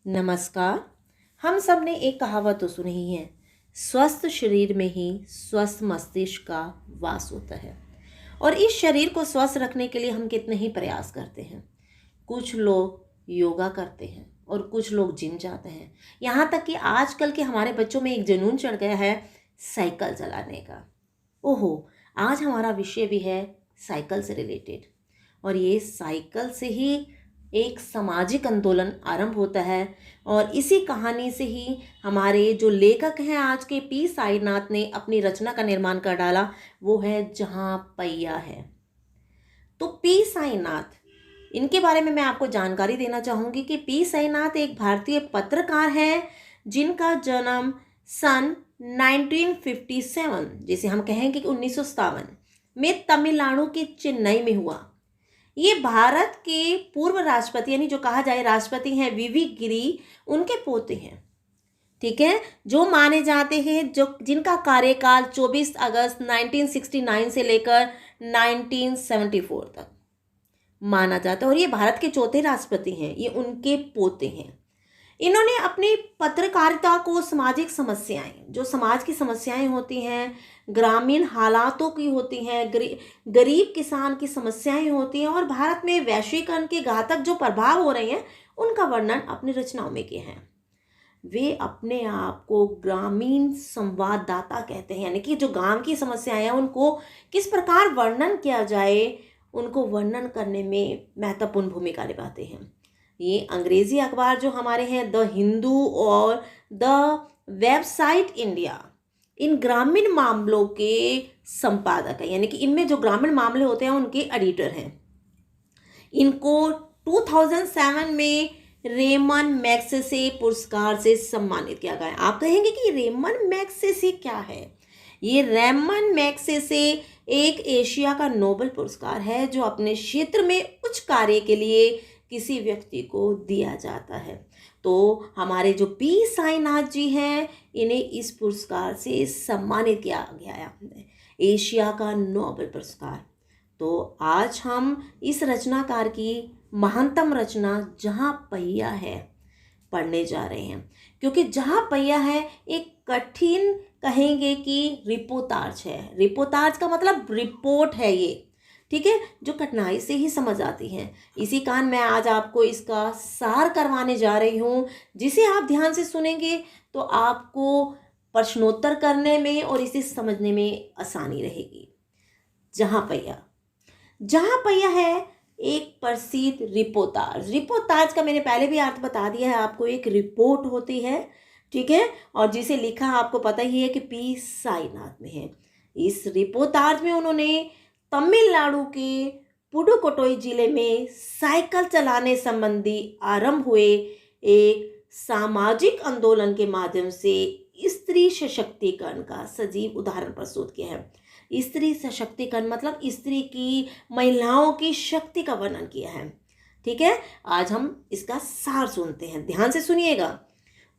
नमस्कार। हम सब ने एक कहावत तो सुनी ही है, स्वस्थ शरीर में ही स्वस्थ मस्तिष्क का वास होता है। और इस शरीर को स्वस्थ रखने के लिए हम कितने ही प्रयास करते हैं। कुछ लोग योगा करते हैं और कुछ लोग जिम जाते हैं। यहाँ तक कि आजकल के हमारे बच्चों में एक जुनून चढ़ गया है साइकिल चलाने का। ओहो, आज हमारा विषय भी है साइकिल से रिलेटेड। और ये साइकिल से ही एक सामाजिक आंदोलन आरंभ होता है। और इसी कहानी से ही हमारे जो लेखक हैं आज के, पी साईनाथ ने अपनी रचना का निर्माण कर डाला। वो है जहाँ पहिया है। तो पी साईनाथ, इनके बारे में मैं आपको जानकारी देना चाहूँगी कि पी साईनाथ एक भारतीय पत्रकार हैं जिनका जन्म सन 1957, जिसे हम कहेंगे कि 1957 में तमिलनाडु के चेन्नई में हुआ। ये भारत के पूर्व राष्ट्रपति, यानी जो कहा जाए राष्ट्रपति हैं, वीवी गिरी, उनके पोते हैं। ठीक है, जो माने जाते हैं, जो जिनका कार्यकाल 24 अगस्त 1969 से लेकर 1974 तक माना जाता है। और ये भारत के चौथे राष्ट्रपति हैं, ये उनके पोते हैं। इन्होंने अपनी पत्रकारिता को सामाजिक समस्याएं, जो समाज की समस्याएं होती हैं, ग्रामीण हालातों की होती हैं, गरीब किसान की समस्याएं होती हैं, और भारत में वैश्वीकरण के घातक जो प्रभाव हो रहे हैं, उनका वर्णन अपनी रचनाओं में किए हैं। वे अपने आप को ग्रामीण संवाददाता कहते हैं, यानी कि जो गांव की समस्याएं हैं उनको किस प्रकार वर्णन किया जाए, उनको वर्णन करने में महत्वपूर्ण भूमिका निभाते हैं। ये अंग्रेजी अखबार जो हमारे हैं, द हिंदू और द वेबसाइट इंडिया, इन ग्रामीण मामलों के संपादक हैं, यानी कि इनमें जो ग्रामीण मामले होते हैं उनके एडिटर हैं। इनको 2007 में रेमन मैग्सेसे पुरस्कार से सम्मानित किया गया। आप कहेंगे कि रेमन मैग्सेसे क्या है? ये रेमन मैग्सेसे एक एशिया का नोबेल पुरस्कार है जो अपने क्षेत्र में उच्च कार्य के लिए किसी व्यक्ति को दिया जाता है। तो हमारे जो पी साईनाथ जी हैं, इन्हें इस पुरस्कार से सम्मानित किया गया है, एशिया का नोबेल पुरस्कार। तो आज हम इस रचनाकार की महानतम रचना जहाँ पहिया है पढ़ने जा रहे हैं, क्योंकि जहाँ पहिया है एक कठिन, कहेंगे कि रिपोर्ताज है। रिपोर्ताज का मतलब रिपोर्ट है ये, ठीक है, जो कठिनाई से ही समझ आती हैं। इसी कारण मैं आज आपको इसका सार करवाने जा रही हूँ, जिसे आप ध्यान से सुनेंगे तो आपको प्रश्नोत्तर करने में और इसे समझने में आसानी रहेगी। जहाँ पहिया, जहाँ पहिया है एक प्रसिद्ध रिपोर्ताज। रिपोर्ताज का मैंने पहले भी अर्थ बता दिया है आपको, एक रिपोर्ट होती है, ठीक है, और जिसे लिखा आपको पता ही है कि पी साईनाथ ने है। इस रिपोर्ताज में उन्होंने तमिलनाडु के पुडुकोट्टई जिले में साइकिल चलाने संबंधी आरंभ हुए एक सामाजिक आंदोलन के माध्यम से स्त्री सशक्तिकरण का सजीव उदाहरण प्रस्तुत किया है। स्त्री सशक्तिकरण मतलब स्त्री की, महिलाओं की शक्ति का वर्णन किया है। ठीक है, आज हम इसका सार सुनते हैं, ध्यान से सुनिएगा।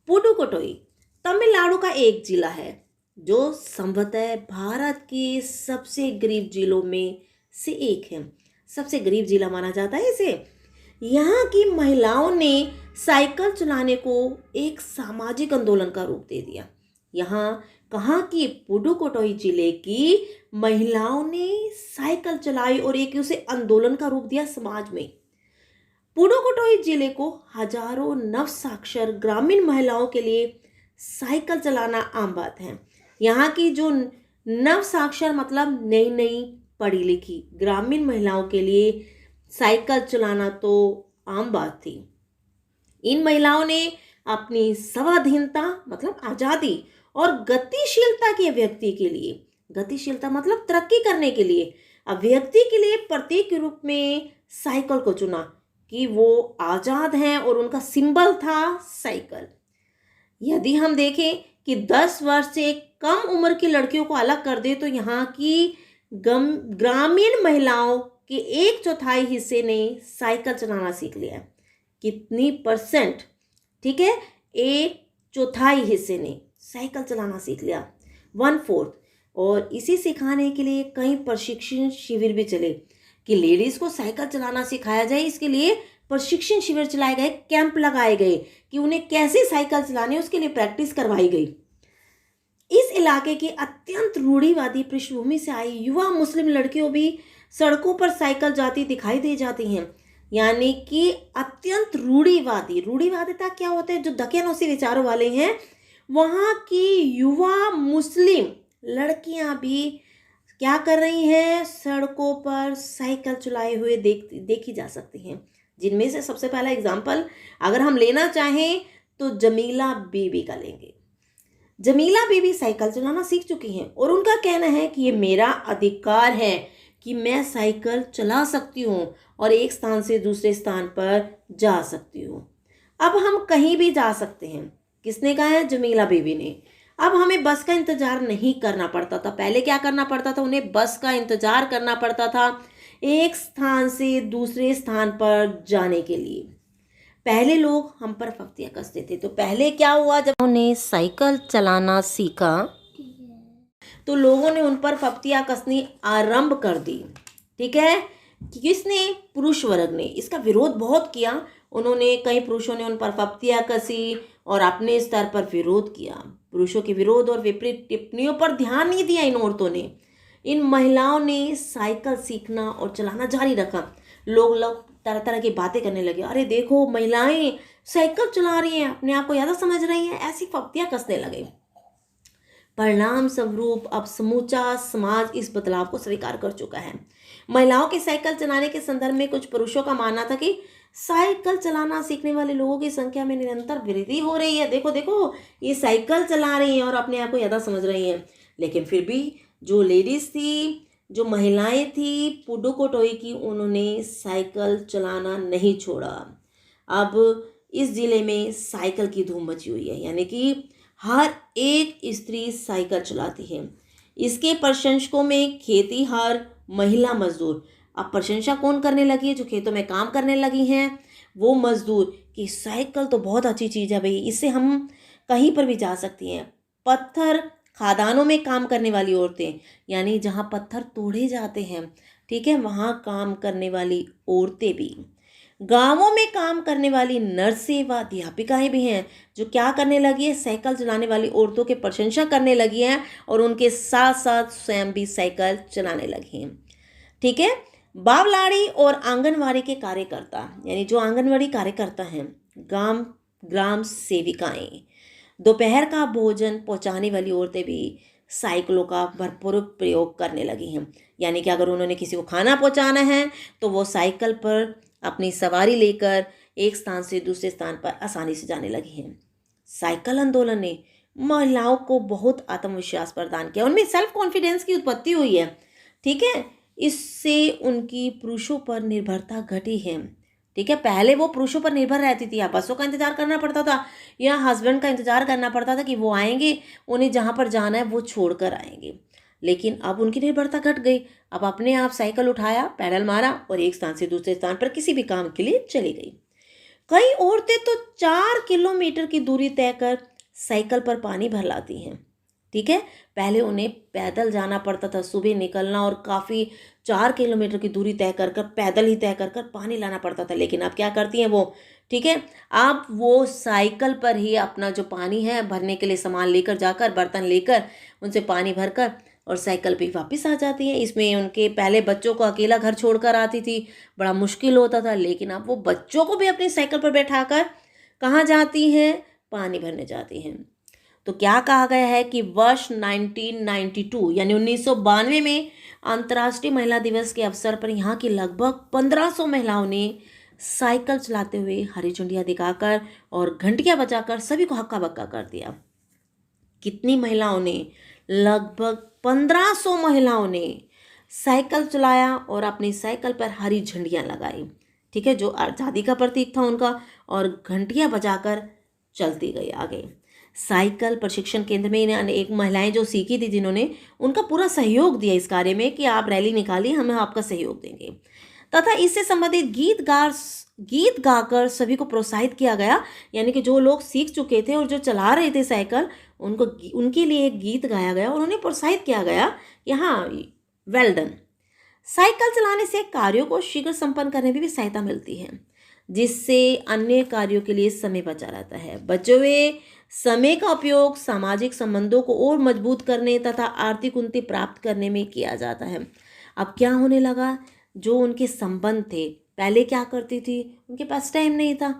पुडुकोट्टई तमिलनाडु का एक जिला है जो संभवतः भारत के सबसे गरीब जिलों में से एक है। सबसे गरीब जिला माना जाता है इसे। यहाँ की महिलाओं ने साइकिल चलाने को एक सामाजिक आंदोलन का रूप दे दिया। यहाँ कहाँ की पुडुकोट्टई जिले की महिलाओं ने साइकिल चलाई और एक उसे आंदोलन का रूप दिया समाज में। पुडुकोट्टई जिले को हजारों नवसाक्षर ग्रामीण महिलाओं के लिए साइकिल चलाना आम बात है। यहाँ की जो नवसाक्षर मतलब नई नई पढ़ी लिखी ग्रामीण महिलाओं के लिए साइकिल चलाना तो आम बात थी। इन महिलाओं ने अपनी स्वाधीनता मतलब आज़ादी और गतिशीलता के व्यक्ति के लिए, गतिशीलता मतलब तरक्की करने के लिए, अभिव्यक्ति के लिए प्रतीक के रूप में साइकिल को चुना कि वो आज़ाद हैं और उनका सिंबल था साइकिल। यदि हम देखें कि 10 वर्ष से कम उम्र की लड़कियों को अलग कर दे तो यहाँ की ग्रामीण महिलाओं के 1/4 हिस्से ने साइकिल चलाना सीख लिया। कितनी परसेंट? ठीक है, 1/4 हिस्से ने साइकिल चलाना सीख लिया, 1/4। और इसी सिखाने के लिए कई प्रशिक्षण शिविर भी चले कि लेडीज़ को साइकिल चलाना सिखाया जाए। इसके लिए प्रशिक्षण शिविर चलाए गए, कैंप लगाए गए कि उन्हें कैसे साइकिल चलाने उसके लिए प्रैक्टिस करवाई गई। इस इलाके की अत्यंत रूढ़िवादी पृष्ठभूमि से आई युवा मुस्लिम लड़कियों भी सड़कों पर साइकिल जाती दिखाई दे जाती हैं। यानी कि अत्यंत रूढ़िवादिता क्या होता है, जो दकियानूसी विचारों वाले हैं, वहाँ की युवा मुस्लिम लड़कियां भी क्या कर रही हैं, सड़कों पर साइकिल चलाए हुए देखी जा सकती हैं। जिनमें से सबसे पहला एग्जाम्पल अगर हम लेना चाहें तो जमीला बीबी का लेंगे। जमीला बीबी साइकिल चलाना सीख चुकी हैं और उनका कहना है कि ये मेरा अधिकार है कि मैं साइकिल चला सकती हूँ और एक स्थान से दूसरे स्थान पर जा सकती हूँ। अब हम कहीं भी जा सकते हैं। किसने कहा है? जमीला बीबी ने। अब हमें बस का इंतजार नहीं करना पड़ता था। पहले क्या करना पड़ता था? उन्हें बस का इंतजार करना पड़ता था एक स्थान से दूसरे स्थान पर जाने के लिए। पहले लोग हम पर फफ्तियाँ कसते थे। तो पहले क्या हुआ, जब उन्होंने साइकिल चलाना सीखा तो लोगों ने उन पर फफ्तियाँ कसनी आरंभ कर दी। ठीक है, किसने? पुरुष वर्ग ने इसका विरोध बहुत किया। उन्होंने, कई पुरुषों ने उन पर फफ्तियाँ कसी और अपने स्तर पर विरोध किया। पुरुषों के विरोध और विपरीत टिप्पणियों पर ध्यान नहीं दिया इन औरतों ने। इन महिलाओं ने साइकिल सीखना और चलाना जारी रखा। लोग तरह तरह की बातें करने लगे। अरे देखो, महिलाएं साइकिल चला रही हैं, अपने आप को ज़्यादा समझ रही हैं, ऐसी फफ्तियाँ कसने लगे। परिणाम स्वरूप अब समूचा समाज इस बदलाव को स्वीकार कर चुका है। महिलाओं के साइकिल चलाने के संदर्भ में कुछ पुरुषों का मानना था कि साइकिल चलाना सीखने वाले लोगों की संख्या में निरंतर वृद्धि हो रही है। देखो देखो, ये साइकिल चला रही हैं और अपने आप को ज़्यादा समझ रही हैं। लेकिन फिर भी जो लेडीज़ थी, जो महिलाएं थी पुडुकोटोई की, उन्होंने साइकिल चलाना नहीं छोड़ा। अब इस ज़िले में साइकिल की धूम मची हुई है, यानी कि हर एक स्त्री साइकिल चलाती है। इसके प्रशंसकों में खेतीहर, महिला मजदूर। अब प्रशंसा कौन करने लगी है? जो खेतों में काम करने लगी हैं वो मजदूर, कि साइकिल तो बहुत अच्छी चीज़ है भाई, इससे हम कहीं पर भी जा सकती हैं। पत्थर खादानों में काम करने वाली औरतें, यानी जहाँ पत्थर तोड़े जाते हैं, ठीक है, वहाँ काम करने वाली औरतें भी। गांवों में काम करने वाली नर्सें व अध्यापिकाएं भी हैं, जो क्या करने लगी है? साइकिल चलाने वाली औरतों की प्रशंसा करने लगी हैं और उनके साथ साथ स्वयं भी साइकिल चलाने लगी हैं। ठीक है, बावलाड़ी और आंगनवाड़ी के कार्यकर्ता, यानी जो आंगनवाड़ी कार्यकर्ता हैं, ग्राम सेविकाएं, दोपहर का भोजन पहुंचाने वाली औरतें भी साइकिलों का भरपूर प्रयोग करने लगी हैं। यानी कि अगर उन्होंने किसी को खाना पहुंचाना है तो वो साइकिल पर अपनी सवारी लेकर एक स्थान से दूसरे स्थान पर आसानी से जाने लगी हैं। साइकिल आंदोलन ने महिलाओं को बहुत आत्मविश्वास प्रदान किया, उनमें सेल्फ कॉन्फिडेंस की उत्पत्ति हुई है। ठीक है, इससे उनकी पुरुषों पर निर्भरता घटी है। ठीक है, पहले वो पुरुषों पर निर्भर रहती थी, या बसों का इंतजार करना पड़ता था या हस्बैंड का इंतजार करना पड़ता था कि वो आएंगे, उन्हें जहाँ पर जाना है वो छोड़ कर आएंगे। लेकिन अब उनकी निर्भरता घट गई। अब अपने आप साइकिल उठाया, पैडल मारा और एक स्थान से दूसरे स्थान पर किसी भी काम के लिए चली गई। कई औरतें तो 4 किलोमीटर की दूरी तय कर साइकिल पर पानी भर लाती हैं। ठीक है, पहले उन्हें पैदल जाना पड़ता था, सुबह निकलना और काफ़ी 4 किलोमीटर की दूरी तय कर पैदल ही तय कर पानी लाना पड़ता था। लेकिन अब क्या करती हैं वो? ठीक है, अब वो साइकिल पर ही अपना जो पानी है भरने के लिए सामान लेकर जाकर, बर्तन लेकर उनसे पानी भरकर और साइकिल पे वापस आ जाती हैं। इसमें उनके पहले बच्चों को अकेला घर छोड़कर आती थी, बड़ा मुश्किल होता था। लेकिन अब वो बच्चों को भी अपनी साइकिल पर बैठाकर कहाँ जाती हैं? पानी भरने जाती हैं। तो क्या कहा गया है कि वर्ष 1992 यानी 1992 में अंतर्राष्ट्रीय महिला दिवस के अवसर पर यहाँ की लगभग 1500 महिलाओं ने साइकिल चलाते हुए हरी झंडियाँ दिखाकर और घंटियाँ बजाकर सभी को हक्का बक्का कर दिया। कितनी महिलाओं ने? लगभग 1500 महिलाओं ने साइकिल चलाया और अपनी साइकिल पर हरी झंडियाँ लगाई। ठीक है, जो आज़ादी का प्रतीक था उनका, और घंटियाँ बजाकर चलती गई आगे। साइकिल प्रशिक्षण केंद्र में इन्हें एक महिलाएं जो सीखी थी, जिन्होंने उनका पूरा सहयोग दिया इस कार्य में कि आप रैली निकालिए, हम आपका सहयोग देंगे, तथा इससे संबंधित गीत गाकर सभी को प्रोत्साहित किया गया। यानी कि जो लोग सीख चुके थे और जो चला रहे थे साइकिल, उनके लिए एक गीत गाया गया और उन्हें प्रोत्साहित किया गया कि हाँ, वेल डन। साइकिल चलाने से कार्यों को शीघ्र संपन्न करने में भी सहायता मिलती है। जिससे अन्य कार्यों के लिए समय बचा रहता है। बचे हुए समय का उपयोग सामाजिक संबंधों को और मजबूत करने तथा आर्थिक उन्नति प्राप्त करने में किया जाता है। अब क्या होने लगा, जो उनके संबंध थे, पहले क्या करती थी, उनके पास टाइम नहीं था,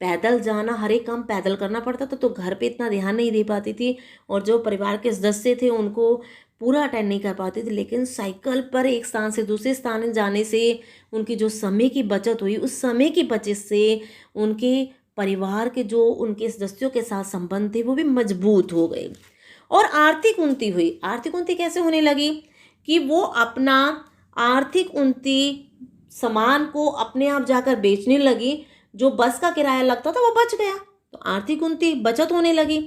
पैदल जाना, हर एक काम पैदल करना पड़ता था, तो घर पे इतना ध्यान नहीं दे पाती थी, और जो परिवार के सदस्य थे उनको पूरा अटेंड नहीं कर पाती थी। लेकिन साइकिल पर एक स्थान से दूसरे स्थान में जाने से उनकी जो समय की बचत हुई, उस समय की बचत से उनके परिवार के जो उनके सदस्यों के साथ संबंध थे वो भी मजबूत हो गए और आर्थिक उन्नति हुई। आर्थिक उन्नति कैसे होने लगी कि वो अपना आर्थिक उन्नति सामान को अपने आप जाकर बेचने लगी। जो बस का किराया लगता था वो बच गया, तो आर्थिक उन्नति, बचत होने लगी।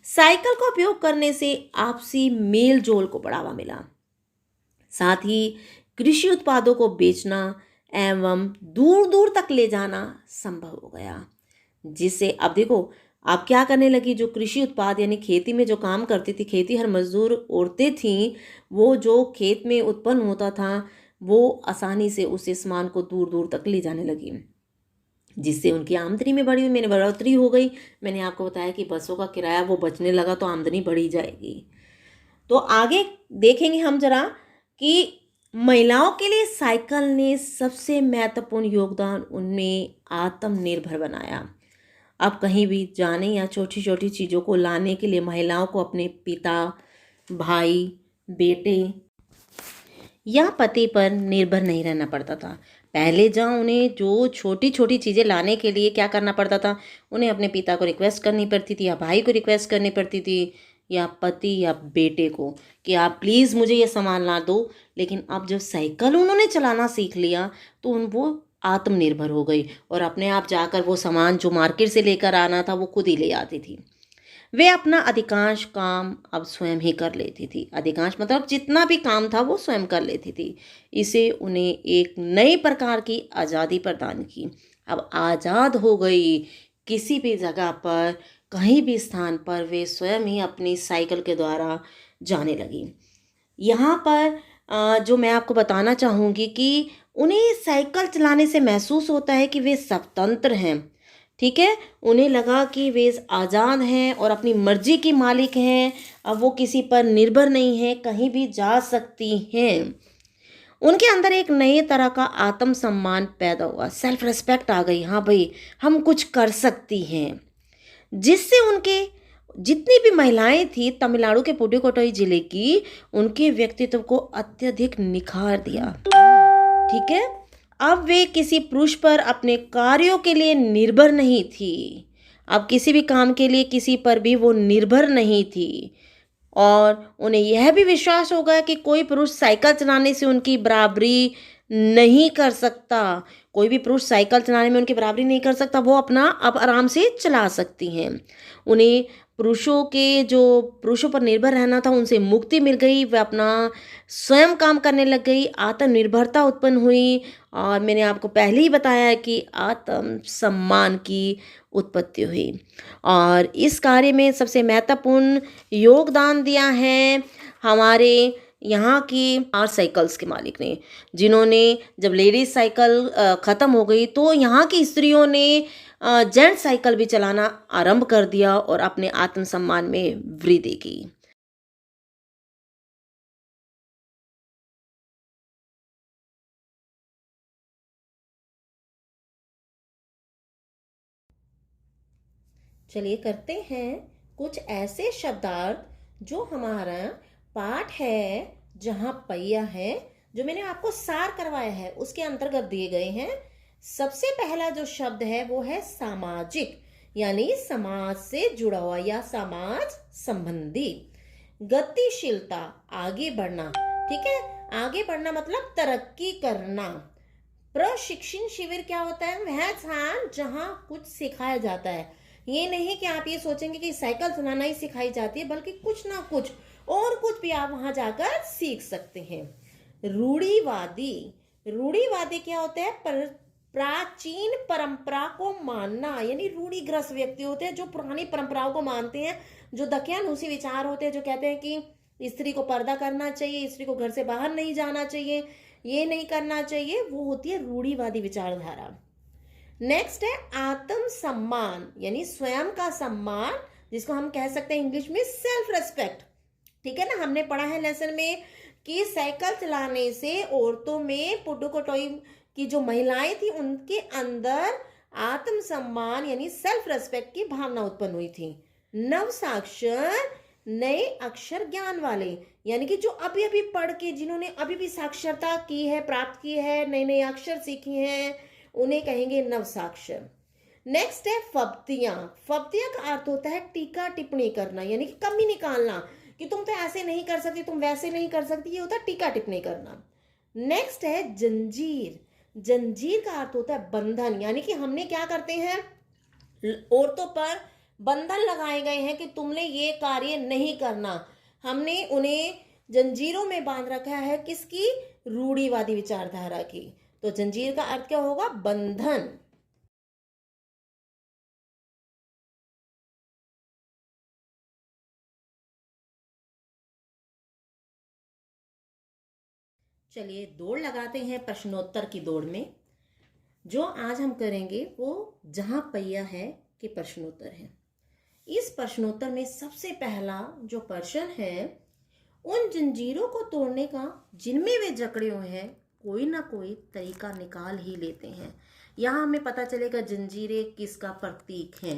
साइकिल का उपयोग करने से आपसी मेल जोल को बढ़ावा मिला, साथ ही कृषि उत्पादों को बेचना एवं दूर दूर तक ले जाना संभव हो गया। जिससे अब देखो, आप क्या करने लगी, जो कृषि उत्पाद यानी खेती में जो काम करती थी, खेती हर मजदूर औरतें थीं, वो जो खेत में उत्पन्न होता था वो आसानी से उस सामान को दूर दूर तक ले जाने लगी, जिससे उनकी आमदनी में बढ़ी, मैंने बढ़ोतरी हो गई। मैंने आपको बताया कि बसों का किराया वो बचने लगा, तो आमदनी बढ़ी जाएगी। तो आगे देखेंगे हम जरा कि महिलाओं के लिए साइकिल ने सबसे महत्वपूर्ण योगदान उनमें आत्मनिर्भर बनाया। अब कहीं भी जाने या छोटी छोटी चीज़ों को लाने के लिए महिलाओं को अपने पिता, भाई, बेटे या पति पर निर्भर नहीं रहना पड़ता था। पहले जहाँ उन्हें जो छोटी छोटी चीज़ें लाने के लिए क्या करना पड़ता था, उन्हें अपने पिता को रिक्वेस्ट करनी पड़ती थी, या भाई को रिक्वेस्ट करनी पड़ती थी, या पति या बेटे को कि आप प्लीज़ मुझे ये सामान ला दो। लेकिन अब जब साइकिल उन्होंने चलाना सीख लिया तो वो आत्मनिर्भर हो गई और अपने आप जाकर वो सामान जो मार्केट से लेकर आना था वो खुद ही ले आती थी। वे अपना अधिकांश काम अब स्वयं ही कर लेती थी। अधिकांश मतलब जितना भी काम था वो स्वयं कर लेती थी। इसे उन्हें एक नई प्रकार की आज़ादी प्रदान की। अब आज़ाद हो गई, किसी भी जगह पर, कहीं भी स्थान पर वे स्वयं ही अपनी साइकिल के द्वारा जाने लगी। यहाँ पर जो मैं आपको बताना चाहूँगी कि उन्हें साइकिल चलाने से महसूस होता है कि वे स्वतंत्र हैं। ठीक है, उन्हें लगा कि वे आज़ाद हैं और अपनी मर्जी की मालिक हैं। अब वो किसी पर निर्भर नहीं है, कहीं भी जा सकती हैं। उनके अंदर एक नए तरह का आत्मसम्मान पैदा हुआ, सेल्फ रिस्पेक्ट आ गई। हाँ भाई, हम कुछ कर सकती हैं, जिससे उनके जितनी भी महिलाएं थी तमिलनाडु के पुडुकोट्टई जिले की, उनके व्यक्तित्व को अत्यधिक निखार दिया। ठीक है, अब वे किसी पुरुष पर अपने कार्यों के लिए निर्भर नहीं थी। अब किसी भी काम के लिए किसी पर भी वो निर्भर नहीं थी, और उन्हें यह भी विश्वास होगा कि कोई पुरुष साइकिल चलाने से उनकी बराबरी नहीं कर सकता। कोई भी पुरुष साइकिल चलाने में उनकी बराबरी नहीं कर सकता, वो अपना अब आराम से चला सकती हैं। उन्हें पुरुषों पर निर्भर रहना था, उनसे मुक्ति मिल गई, वे अपना स्वयं काम करने लग गई, आत्मनिर्भरता उत्पन्न हुई। और मैंने आपको पहले ही बताया कि आत्म सम्मान की उत्पत्ति हुई। और इस कार्य में सबसे महत्वपूर्ण योगदान दिया है हमारे यहाँ की आर साइकिल्स के मालिक ने, जिन्होंने जब लेडीज साइकिल ख़त्म हो गई तो यहाँ की स्त्रियों ने जेंट साइकिल भी चलाना आरंभ कर दिया और अपने आत्मसम्मान में वृद्धि की। चलिए करते हैं कुछ ऐसे शब्दार्थ जो हमारा पाठ है, जहाँ पहिया है, जो मैंने आपको सार करवाया है उसके अंतर्गत दिए गए हैं। सबसे पहला जो शब्द है वो है सामाजिक, यानी समाज से जुड़ा हुआ या समाज संबंधी। गतिशीलता, आगे बढ़ना। ठीक है, आगे बढ़ना मतलब तरक्की करना। प्रशिक्षण शिविर क्या होता है, वह स्थान जहाँ कुछ सिखाया जाता है। ये नहीं कि आप ये सोचेंगे कि साइकिल चलाना ही सिखाई जाती है, बल्कि कुछ ना कुछ और कुछ भी आप वहां जाकर सीख सकते हैं। रूढ़िवादी, रूढ़िवादी क्या होता है, प्राचीन परंपरा को मानना, यानी रूढ़िग्रस्त व्यक्ति होते हैं जो पुरानी परंपराओं को मानते हैं, जो दकियानूसी विचार होते हैं, जो कहते हैं कि स्त्री को पर्दा करना चाहिए, स्त्री को घर से बाहर नहीं जाना चाहिए, ये नहीं करना चाहिए, वो होती है रूढ़िवादी विचारधारा। नेक्स्ट है आत्म सम्मान यानी स्वयं का सम्मान, जिसको हम कह सकते हैं इंग्लिश में सेल्फ रेस्पेक्ट। ठीक है ना, हमने पढ़ा है लेसन में कि साइकिल चलाने से औरतों में पुडुकोटोई की जो महिलाएं थी उनके अंदर आत्म सम्मान यानी सेल्फ रेस्पेक्ट की भावना उत्पन्न हुई थी। नव साक्षर नए अक्षर ज्ञान वाले, यानी कि जो अभी अभी पढ़ के, जिन्होंने अभी भी साक्षरता की है, प्राप्त की है, नए नए अक्षर सीखे हैं, उन्हें कहेंगे नव साक्षर। नेक्स्ट है फब्तियां। फब्तियां का अर्थ होता है टीका टिप्पणी करना, यानी कि कमी निकालना कि तुम तो ऐसे नहीं कर सकती, तुम वैसे नहीं कर सकती, ये होता है टीका टिप्पणी करना। नेक्स्ट है जंजीर। जंजीर का अर्थ होता है बंधन, यानी कि हमने क्या करते हैं, औरतों पर बंधन लगाए गए हैं कि तुमने ये कार्य नहीं करना। हमने उन्हें जंजीरों में बांध रखा है, किसकी, रूढ़िवादी विचारधारा की। तो जंजीर का अर्थ क्या होगा, बंधन। चलिए दौड़ लगाते हैं प्रश्नोत्तर की दौड़ में। जो आज हम करेंगे वो जहां पहिया है के प्रश्नोत्तर है। इस प्रश्नोत्तर में सबसे पहला जो प्रश्न है, उन जंजीरों को तोड़ने का जिनमें वे जकड़े हुए हैं कोई ना कोई तरीका निकाल ही लेते हैं। यहाँ हमें पता चलेगा जंजीरें किसका प्रतीक है,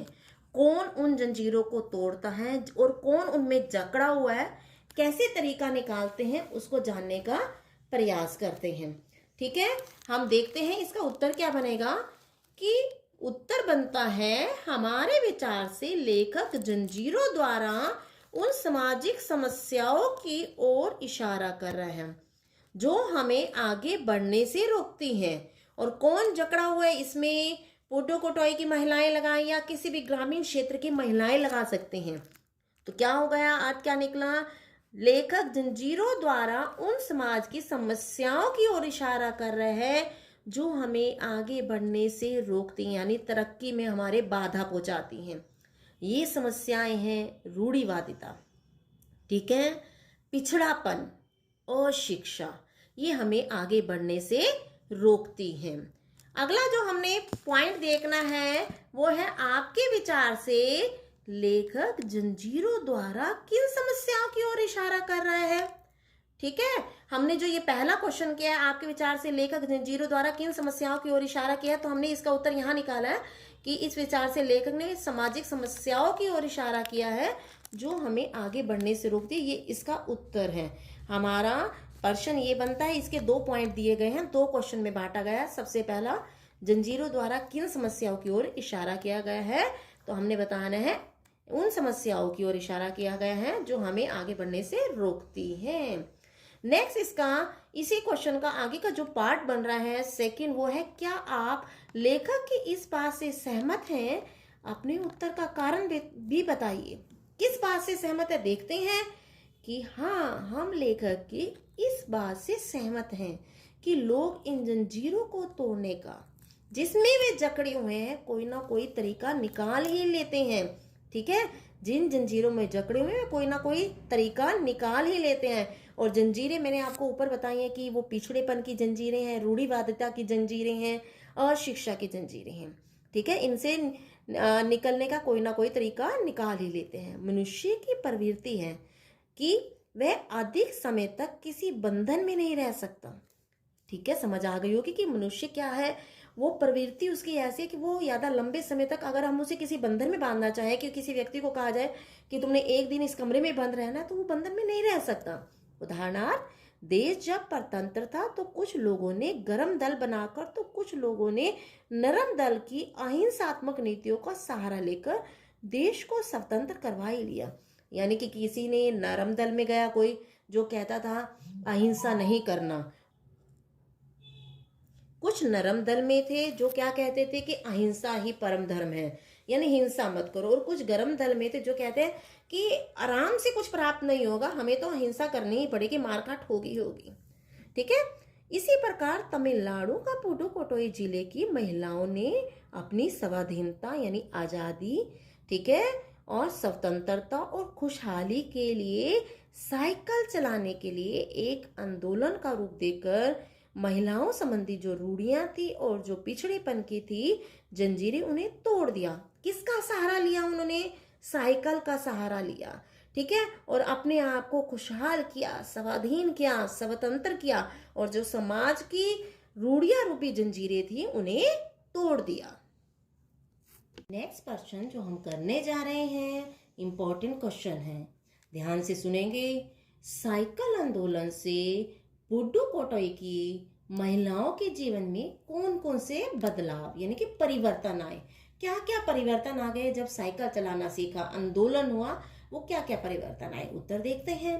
कौन उन जंजीरों को तोड़ता है और कौन उनमें जकड़ा हुआ है, कैसे तरीका निकालते हैं उसको जानने का प्रयास करते हैं। ठीक है, हम देखते हैं इसका उत्तर क्या बनेगा। कि उत्तर बनता है, हमारे विचार से लेखक जंजीरों द्वारा उन सामाजिक समस्याओं की ओर इशारा कर रहे हैं जो हमें आगे बढ़ने से रोकती हैं। और कौन जकड़ा हुआ है इसमें, पुडुकोटोई की महिलाएं लगाएं या किसी भी ग्रामीण क्षेत्र की महिलाएं लगा सकते हैं। तो क्या हो गया, आज क्या निकला, लेखक जंजीरों द्वारा उन समाज की समस्याओं की ओर इशारा कर रहे हैं जो हमें आगे बढ़ने से रोकती हैं, यानी तरक्की में हमारे बाधा पहुंचाती हैं। ये समस्याएं हैं रूढ़िवादिता, ठीक है, पिछड़ापन और शिक्षा, ये हमें आगे बढ़ने से रोकती हैं। अगला जो हमने पॉइंट देखना है वो है, आपके विचार से लेखक जंजीरों द्वारा किन समस्याओं की ओर इशारा कर रहा है। ठीक है, हमने जो ये पहला क्वेश्चन किया है, आपके विचार से लेखक जंजीरों द्वारा किन समस्याओं की ओर इशारा किया है, तो हमने इसका उत्तर यहाँ निकाला है कि इस विचार से लेखक ने सामाजिक समस्याओं की ओर इशारा किया है जो हमें आगे बढ़ने से रोकती है। ये इसका उत्तर है। हमारा प्रश्न ये बनता है, इसके 2 पॉइंट दिए गए हैं, 2 क्वेश्चन में बांटा गया है। सबसे पहला, जंजीरों द्वारा किन समस्याओं की ओर इशारा किया गया है, तो हमने बताना है उन समस्याओं की ओर इशारा किया गया है जो हमें आगे बढ़ने से रोकती हैं। नेक्स्ट इसका, इसी क्वेश्चन का आगे का जो पार्ट बन रहा है सेकंड, वो है, क्या आप लेखक की इस बात से सहमत हैं, अपने उत्तर का कारण भी बताइए। किस बात से सहमत है, देखते हैं कि हाँ, हम लेखक की इस बात से सहमत हैं कि लोग इन जंजीरों को तोड़ने का, जिसमें वे जकड़े हुए हैं, कोई ना कोई तरीका निकाल ही लेते हैं। ठीक है, जिन जंजीरों में जकड़े हुए हैं कोई ना कोई तरीका निकाल ही लेते हैं। और जंजीरें मैंने आपको ऊपर बताई हैं कि वो पिछड़ेपन की जंजीरें हैं, रूढ़िवादिता की जंजीरें हैं और शिक्षा की जंजीरें हैं। ठीक है, इनसे निकलने का कोई ना कोई तरीका निकाल ही लेते हैं। मनुष्य की प्रवृत्ति है कि वह अधिक समय तक किसी बंधन में नहीं रह सकता। ठीक है, समझ आ गई होगी कि मनुष्य क्या है, वो प्रवृत्ति उसकी ऐसी है कि वो ज्यादा लंबे समय तक अगर हम उसे किसी बंधन में बांधना चाहें, कि किसी व्यक्ति को कहा जाए कि तुमने एक दिन इस कमरे में बंद रहना, तो वो बंधन में नहीं रह सकता। उदाहरणार्थ, देश जब परतंत्र था तो कुछ लोगों ने गर्म दल बनाकर, तो कुछ लोगों ने नरम दल की अहिंसात्मक नीतियों का सहारा लेकर देश को स्वतंत्र करवा ही लिया। यानी कि किसी ने नरम दल में गया, कोई जो कहता था अहिंसा नहीं करना, कुछ नरम दल में थे जो क्या कहते थे कि अहिंसा ही परम धर्म है, यानी हिंसा मत करो। और कुछ गर्म दल में थे जो कहते हैं कि आराम से कुछ प्राप्त नहीं होगा, हमें तो अहिंसा करनी ही पड़ेगी, मारकाट होगी होगी। ठीक है, इसी प्रकार तमिलनाडु का पुडुकोटोई जिले की महिलाओं ने अपनी स्वाधीनता यानी आजादी, ठीक है, और स्वतंत्रता और खुशहाली के लिए साइकिल चलाने के लिए एक आंदोलन का रूप देकर महिलाओं संबंधी जो रूढ़ियां थी और जो पिछड़ेपन की थी जंजीरें, उन्हें तोड़ दिया। किसका सहारा लिया उन्होंने? साइकिल का सहारा लिया, ठीक है, और अपने आप को खुशहाल किया, स्वाधीन किया, स्वतंत्र किया, और जो समाज की रूढ़ियां रूपी जंजीरें थी उन्हें तोड़ दिया। नेक्स्ट क्वेश्चन जो हम करने जा रहे हैं, इंपॉर्टेंट क्वेश्चन है, ध्यान से सुनेंगे। साइकिल आंदोलन से पुडुकोट्टई की महिलाओं के जीवन में कौन कौन से बदलाव यानी कि परिवर्तन आए? क्या क्या परिवर्तन आ गए जब साइकिल चलाना सीखा, आंदोलन हुआ, वो क्या क्या परिवर्तन आए? उत्तर देखते हैं।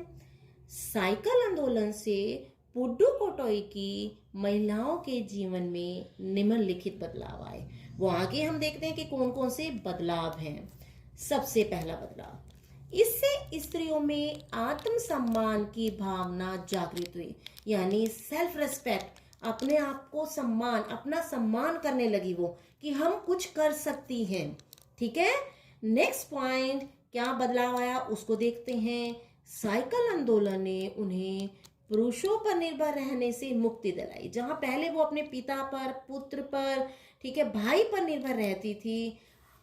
साइकिल आंदोलन से पुडुकोट्टई की महिलाओं के जीवन में निम्नलिखित बदलाव आए। वो आगे हम देखते हैं कि कौन कौन से बदलाव हैं। सबसे पहला बदलाव, इससे स्त्रियों में आत्मसम्मान की भावना जागृत हुई, यानी सेल्फ रिस्पेक्ट, अपने आप को सम्मान, अपना सम्मान करने लगी वो कि हम कुछ कर सकती हैं, ठीक है। नेक्स्ट पॉइंट, क्या बदलाव आया उसको देखते हैं। साइकिल आंदोलन ने उन्हें पुरुषों पर निर्भर रहने से मुक्ति दिलाई। जहां पहले वो अपने पिता पर, पुत्र पर, ठीक है, भाई पर निर्भर रहती थी,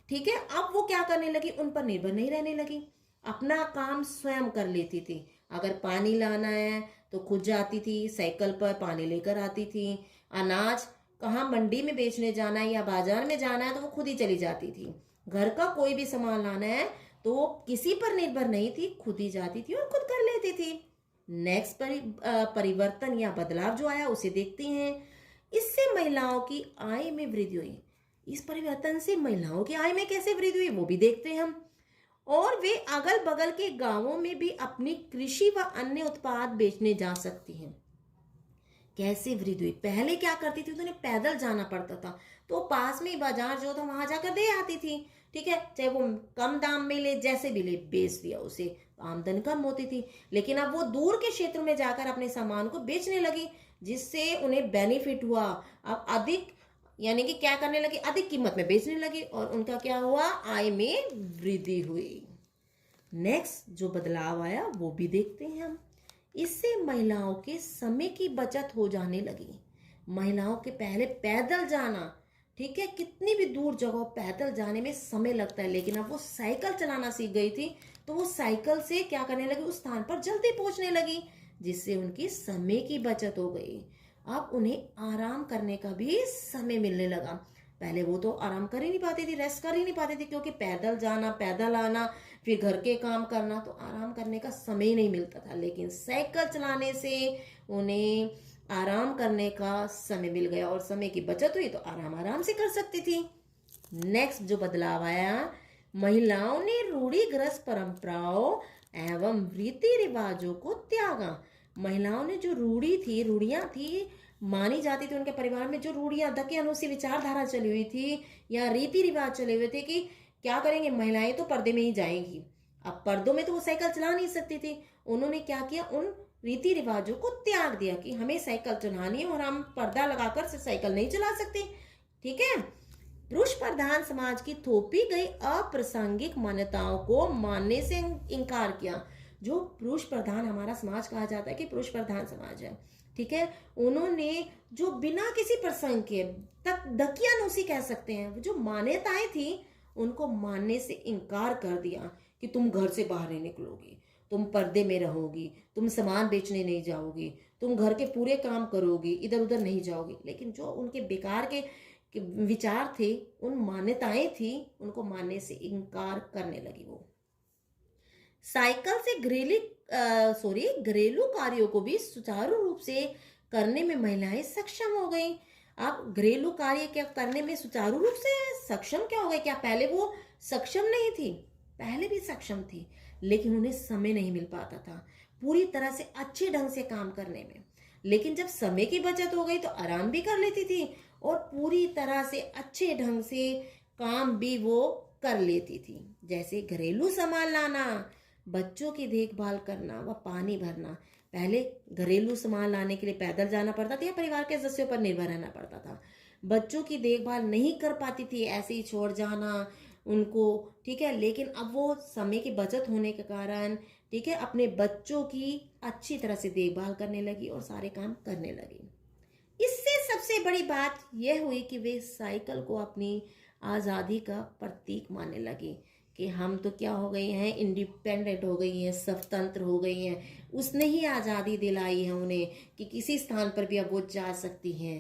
ठीक है, अब वो क्या करने लगी? उन पर निर्भर नहीं रहने लगी, अपना काम स्वयं कर लेती थी। अगर पानी लाना है तो खुद जाती थी, साइकिल पर पानी लेकर आती थी। अनाज कहाँ मंडी में बेचने जाना है या बाजार में जाना है तो वो खुद ही चली जाती थी। घर का कोई भी सामान लाना है तो वो किसी पर निर्भर नहीं थी, खुद ही जाती थी और खुद कर लेती थी। नेक्स्ट परिवर्तन या बदलाव जो आया उसे देखते हैं। इससे महिलाओं की आय में वृद्धि हुई। इस परिवर्तन से महिलाओं की आय में कैसे वृद्धि हुई वो भी देखते हैं हम। और वे अगल बगल के गांवों में भी अपनी कृषि व अन्य उत्पाद बेचने जा सकती हैं। कैसे वृद्धि हुई? पहले क्या करती थी, तो उन्हें पैदल जाना पड़ता था, तो पास में बाजार जो था वहां जाकर दे आती थी, ठीक है, चाहे वो कम दाम में ले, जैसे भी ले, बेच दिया उसे, आमदन कम होती थी। लेकिन अब वो दूर के क्षेत्र में जाकर अपने सामान को बेचने लगी, जिससे उन्हें बेनिफिट हुआ। अब अधिक यानी कि क्या करने लगी? अधिक कीमत में बेचने लगी और उनका क्या हुआ? आय में वृद्धि हुई। नेक्स्ट जो बदलाव आया वो भी देखते हैं हम। इससे महिलाओं के समय की बचत हो जाने लगी। महिलाओं के पहले पैदल जाना, ठीक है, कितनी भी दूर जगह पैदल जाने में समय लगता है, लेकिन अब वो साइकिल चलाना सीख गई थी, तो वो साइकिल से क्या करने लगी? उस स्थान पर जल्दी पहुंचने लगी, जिससे उनकी समय की बचत हो गई। अब उन्हें आराम करने का भी समय मिलने लगा। पहले वो तो आराम कर ही नहीं पाती थी, रेस्ट कर ही नहीं पाती थी, क्योंकि पैदल जाना, पैदल आना, फिर घर के काम करना, तो आराम करने का समय ही नहीं मिलता था। लेकिन साइकिल चलाने से उन्हें आराम करने का समय मिल गया और समय की बचत हुई, तो आराम से कर सकती थी। नेक्स्ट जो बदलाव आया, महिलाओं ने रूढ़िग्रस्त परंपराओं एवं रीति रिवाजों को त्यागा। महिलाओं ने जो रूढ़ियां थी, मानी जाती थी उनके परिवार में, जो रूढ़ियां दकियानूसी विचारधारा चली हुई थी या रीति रिवाज चले हुए थे कि क्या करेंगे, महिलाएं तो पर्दे में ही जाएंगी। अब पर्दों में तो वो साइकिल चला नहीं सकती थी। उन्होंने क्या किया? उन रीति रिवाजों को त्याग दिया कि हमें साइकिल चलानी है और हम पर्दा लगाकर से साइकिल नहीं चला सकते, ठीक है। पुरुष प्रधान समाज की थोपी गई अप्रासंगिक मान्यताओं को मानने से इनकार किया। जो पुरुष प्रधान हमारा समाज कहा जाता है कि पुरुष प्रधान समाज है, ठीक है, उन्होंने जो बिना किसी प्रसंग के तक दकियानूसी कह सकते हैं, जो मान्यताएं थी उनको मानने से इनकार कर दिया कि तुम घर से बाहर नहीं निकलोगी, तुम पर्दे में रहोगी, तुम सामान बेचने नहीं जाओगी, तुम घर के पूरे काम करोगी, इधर उधर नहीं जाओगी। लेकिन जो उनके बेकार के विचार थे, उन मान्यताएं थी, उनको मानने से इनकार करने लगी वो। साइकिल से घरेलू कार्यों को भी सुचारू रूप से करने में महिलाएं सक्षम हो गई। अब घरेलू कार्य क्या करने में सुचारू रूप से सक्षम क्या हो गए? क्या पहले वो सक्षम नहीं थी? पहले भी सक्षम थी, लेकिन उन्हें समय नहीं मिल पाता था पूरी तरह से अच्छे ढंग से काम करने में। लेकिन जब समय की बचत हो गई तो आराम भी कर लेती थी और पूरी तरह से अच्छे ढंग से काम भी वो कर लेती थी। जैसे घरेलू सामान लाना, बच्चों की देखभाल करना व पानी भरना। पहले घरेलू सामान लाने के लिए पैदल जाना पड़ता था या परिवार के सदस्यों पर निर्भर रहना पड़ता था। बच्चों की देखभाल नहीं कर पाती थी, ऐसे ही छोड़ जाना उनको, ठीक है। लेकिन अब वो समय की बचत होने के कारण, ठीक है, अपने बच्चों की अच्छी तरह से देखभाल करने लगी और सारे काम करने लगी। सबसे बड़ी बात यह हुई कि वे साइकिल को अपनी आज़ादी का प्रतीक मानने लगे कि हम तो क्या हो गए हैं, इंडिपेंडेंट हो गई हैं, स्वतंत्र हो गई हैं। उसने ही आज़ादी दिलाई है उन्हें कि किसी स्थान पर भी अब वो जा सकती हैं।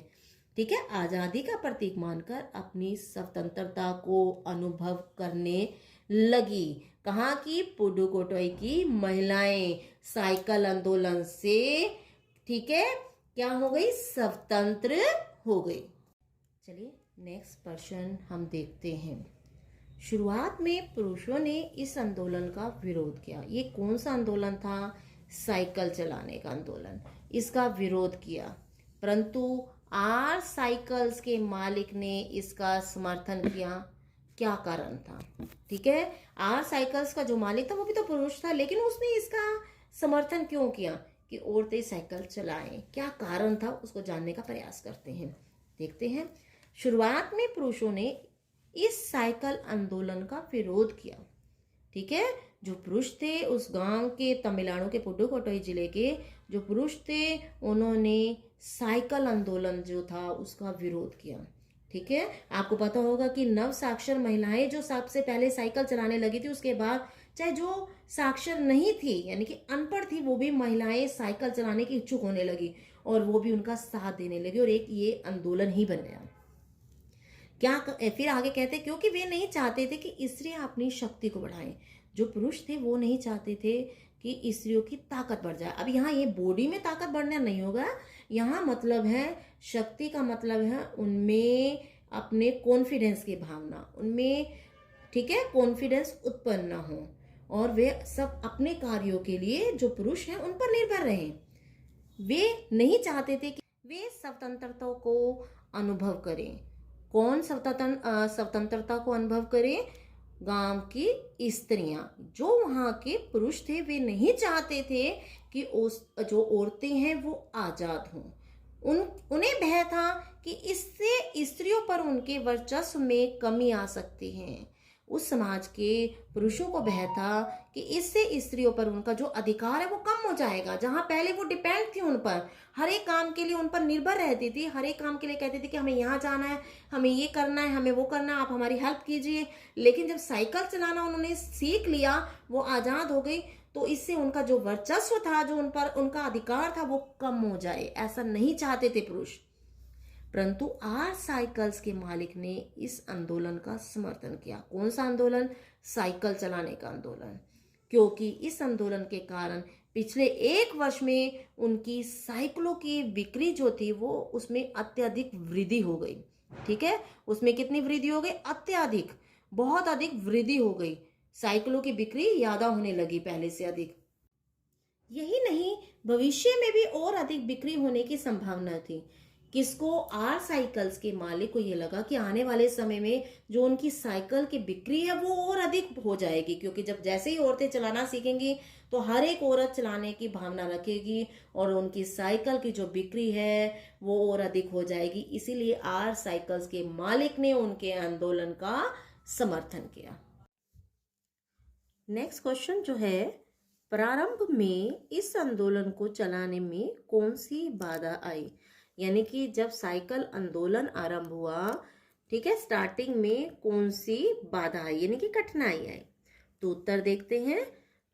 ठीक है, आज़ादी का प्रतीक मानकर अपनी स्वतंत्रता को अनुभव करने लगी। कहाँ की? पुडुकोट्टई की महिलाएं साइकिल आंदोलन से, ठीक है, क्या हो गई? स्वतंत्र हो गई। चलिए नेक्स्ट प्रश्न हम देखते हैं। शुरुआत में पुरुषों ने इस आंदोलन का विरोध किया। ये कौन सा आंदोलन था? साइकिल चलाने का आंदोलन। इसका विरोध किया, परंतु आर साइकिल्स के मालिक ने इसका समर्थन किया। क्या कारण था? ठीक है, आर साइकिल्स का जो मालिक था वो भी तो पुरुष था, लेकिन उसने इसका समर्थन क्यों किया कि औरतें साइकिल चलाएं? क्या कारण था, उसको जानने का प्रयास करते हैं, देखते हैं। शुरुआत में पुरुषों ने इस साइकिल आंदोलन का विरोध किया। ठीक है, जो पुरुष थे उस गांव के, तमिलनाडु के पुडुकोट्टई जिले के जो पुरुष थे, उन्होंने साइकिल आंदोलन जो था उसका विरोध किया। ठीक है, आपको पता होगा कि नव साक्षर महिलाएं जो सबसे पहले साइकिल चलाने लगी थी, उसके बाद चाहे जो साक्षर नहीं थी यानी कि अनपढ़ थी, वो भी महिलाएं साइकिल चलाने की इच्छुक होने लगी और वो भी उनका साथ देने लगी और एक ये आंदोलन ही बन गया। क्या फिर आगे कहते, क्योंकि वे नहीं चाहते थे कि स्त्रियां अपनी शक्ति को बढ़ाएं। जो पुरुष थे वो नहीं चाहते थे कि स्त्रियों की ताकत बढ़ जाए। अब यहाँ ये बॉडी में ताकत बढ़ना नहीं होगा, यहाँ मतलब है शक्ति का मतलब है उनमें अपने कॉन्फिडेंस की भावना, उनमें, ठीक है, कॉन्फिडेंस उत्पन्न न हो और वे सब अपने कार्यों के लिए जो पुरुष हैं उन पर निर्भर रहें। वे नहीं चाहते थे कि वे स्वतंत्रता को अनुभव करें। कौन स्वतंत्रता को अनुभव करें? गांव की स्त्रियां। जो वहां के पुरुष थे वे नहीं चाहते थे कि जो औरतें हैं वो आजाद हों। उन्हें भय था कि इससे स्त्रियों पर उनके वर्चस्व में कमी आ सकती है। उस समाज के पुरुषों को भय था कि इससे स्त्रियों पर उनका जो अधिकार है वो कम हो जाएगा। जहां पहले वो डिपेंड थी उन पर, हर एक काम के लिए उन पर निर्भर रहती थी, हर एक काम के लिए कहती थी कि हमें यहाँ जाना है, हमें ये करना है, हमें वो करना है, आप हमारी हेल्प कीजिए। लेकिन जब साइकिल चलाना उन्होंने सीख लिया, वो आजाद हो गई, तो इससे उनका जो वर्चस्व था, जो उन पर उनका अधिकार था, वो कम हो जाए। ऐसा नहीं चाहते थे पुरुष। परंतु आर साइकिल्स के मालिक ने इस आंदोलन का समर्थन किया। कौन सा आंदोलन? साइकिल चलाने का आंदोलन। क्योंकि इस आंदोलन के कारण पिछले 1 वर्ष में उनकी साइकिलों की बिक्री जो थी वो उसमें अत्यधिक वृद्धि हो गई। ठीक है, उसमें कितनी वृद्धि हो गई? अत्यधिक, बहुत अधिक वृद्धि हो गई। साइकिलों की बिक्री ज्यादा होने लगी पहले से अधिक। यही नहीं, भविष्य में भी और अधिक बिक्री होने की संभावना थी। किसको? आर साइकिल्स के मालिक को ये लगा कि आने वाले समय में जो उनकी साइकिल की बिक्री है वो और अधिक हो जाएगी, क्योंकि जब जैसे ही औरतें चलाना सीखेंगी तो हर एक औरत चलाने की भावना रखेगी और उनकी साइकिल की जो बिक्री है वो और अधिक हो जाएगी। इसीलिए आर साइकिल्स के मालिक ने उनके आंदोलन का समर्थन किया। नेक्स्ट क्वेश्चन जो है, प्रारंभ में इस आंदोलन को चलाने में कौन सी बाधा आई? यानी कि जब साइकिल आंदोलन आरंभ हुआ, ठीक है, स्टार्टिंग में कौन सी बाधा आई यानी कि कठिनाई आई? तो उत्तर देखते हैं।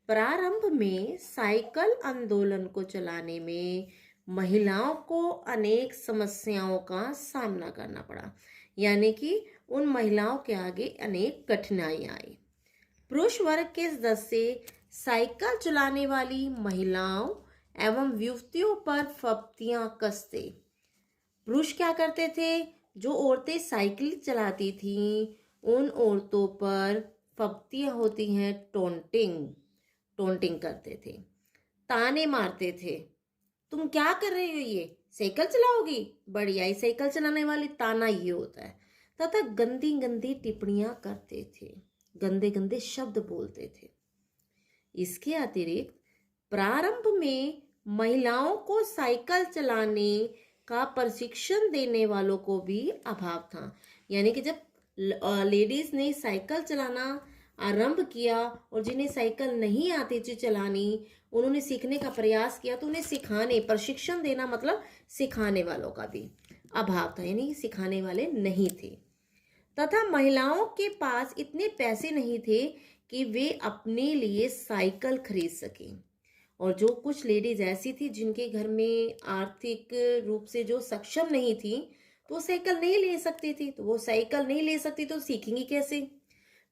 प्रारंभ में साइकिल आंदोलन को चलाने में महिलाओं को अनेक समस्याओं का सामना करना पड़ा, यानी कि उन महिलाओं के आगे अनेक कठिनाई आई। पुरुष वर्ग के सदस्य साइकिल चलाने वाली महिलाओं एवं युवतियों पर फब्तियां कसते। पुरुष क्या करते थे? जो औरतें साइकिल चलाती थीं उन औरतों पर फब्तियां होती हैं, टोंटिंग करते थे, ताने मारते थे। तुम क्या कर रही हो, ये साइकिल चलाओगी, बढ़िया ही साइकिल चलाने वाली, ताना ये होता है। तथा गंदी गंदी टिप्पणियां करते थे, गंदे गंदे शब्द बोलते थे। इसके अतिरिक्त प्रारंभ में महिलाओं को साइकिल चलाने का प्रशिक्षण देने वालों को भी अभाव था। यानी कि जब लेडीज ने साइकिल चलाना आरंभ किया और जिन्हें साइकिल नहीं आती थी चलानी, उन्होंने सीखने का प्रयास किया तो उन्हें सिखाने, प्रशिक्षण देना मतलब सिखाने वालों का भी अभाव था, यानी सिखाने वाले नहीं थे, तथा महिलाओं के पास इतने पैसे नहीं थे कि वे अपने लिए साइकिल खरीद सकें। और जो कुछ लेडीज ऐसी थी जिनके घर में आर्थिक रूप से जो सक्षम नहीं थी, तो वो साइकिल नहीं ले सकती थी, तो वो साइकिल नहीं ले सकती तो सीखेंगी कैसे।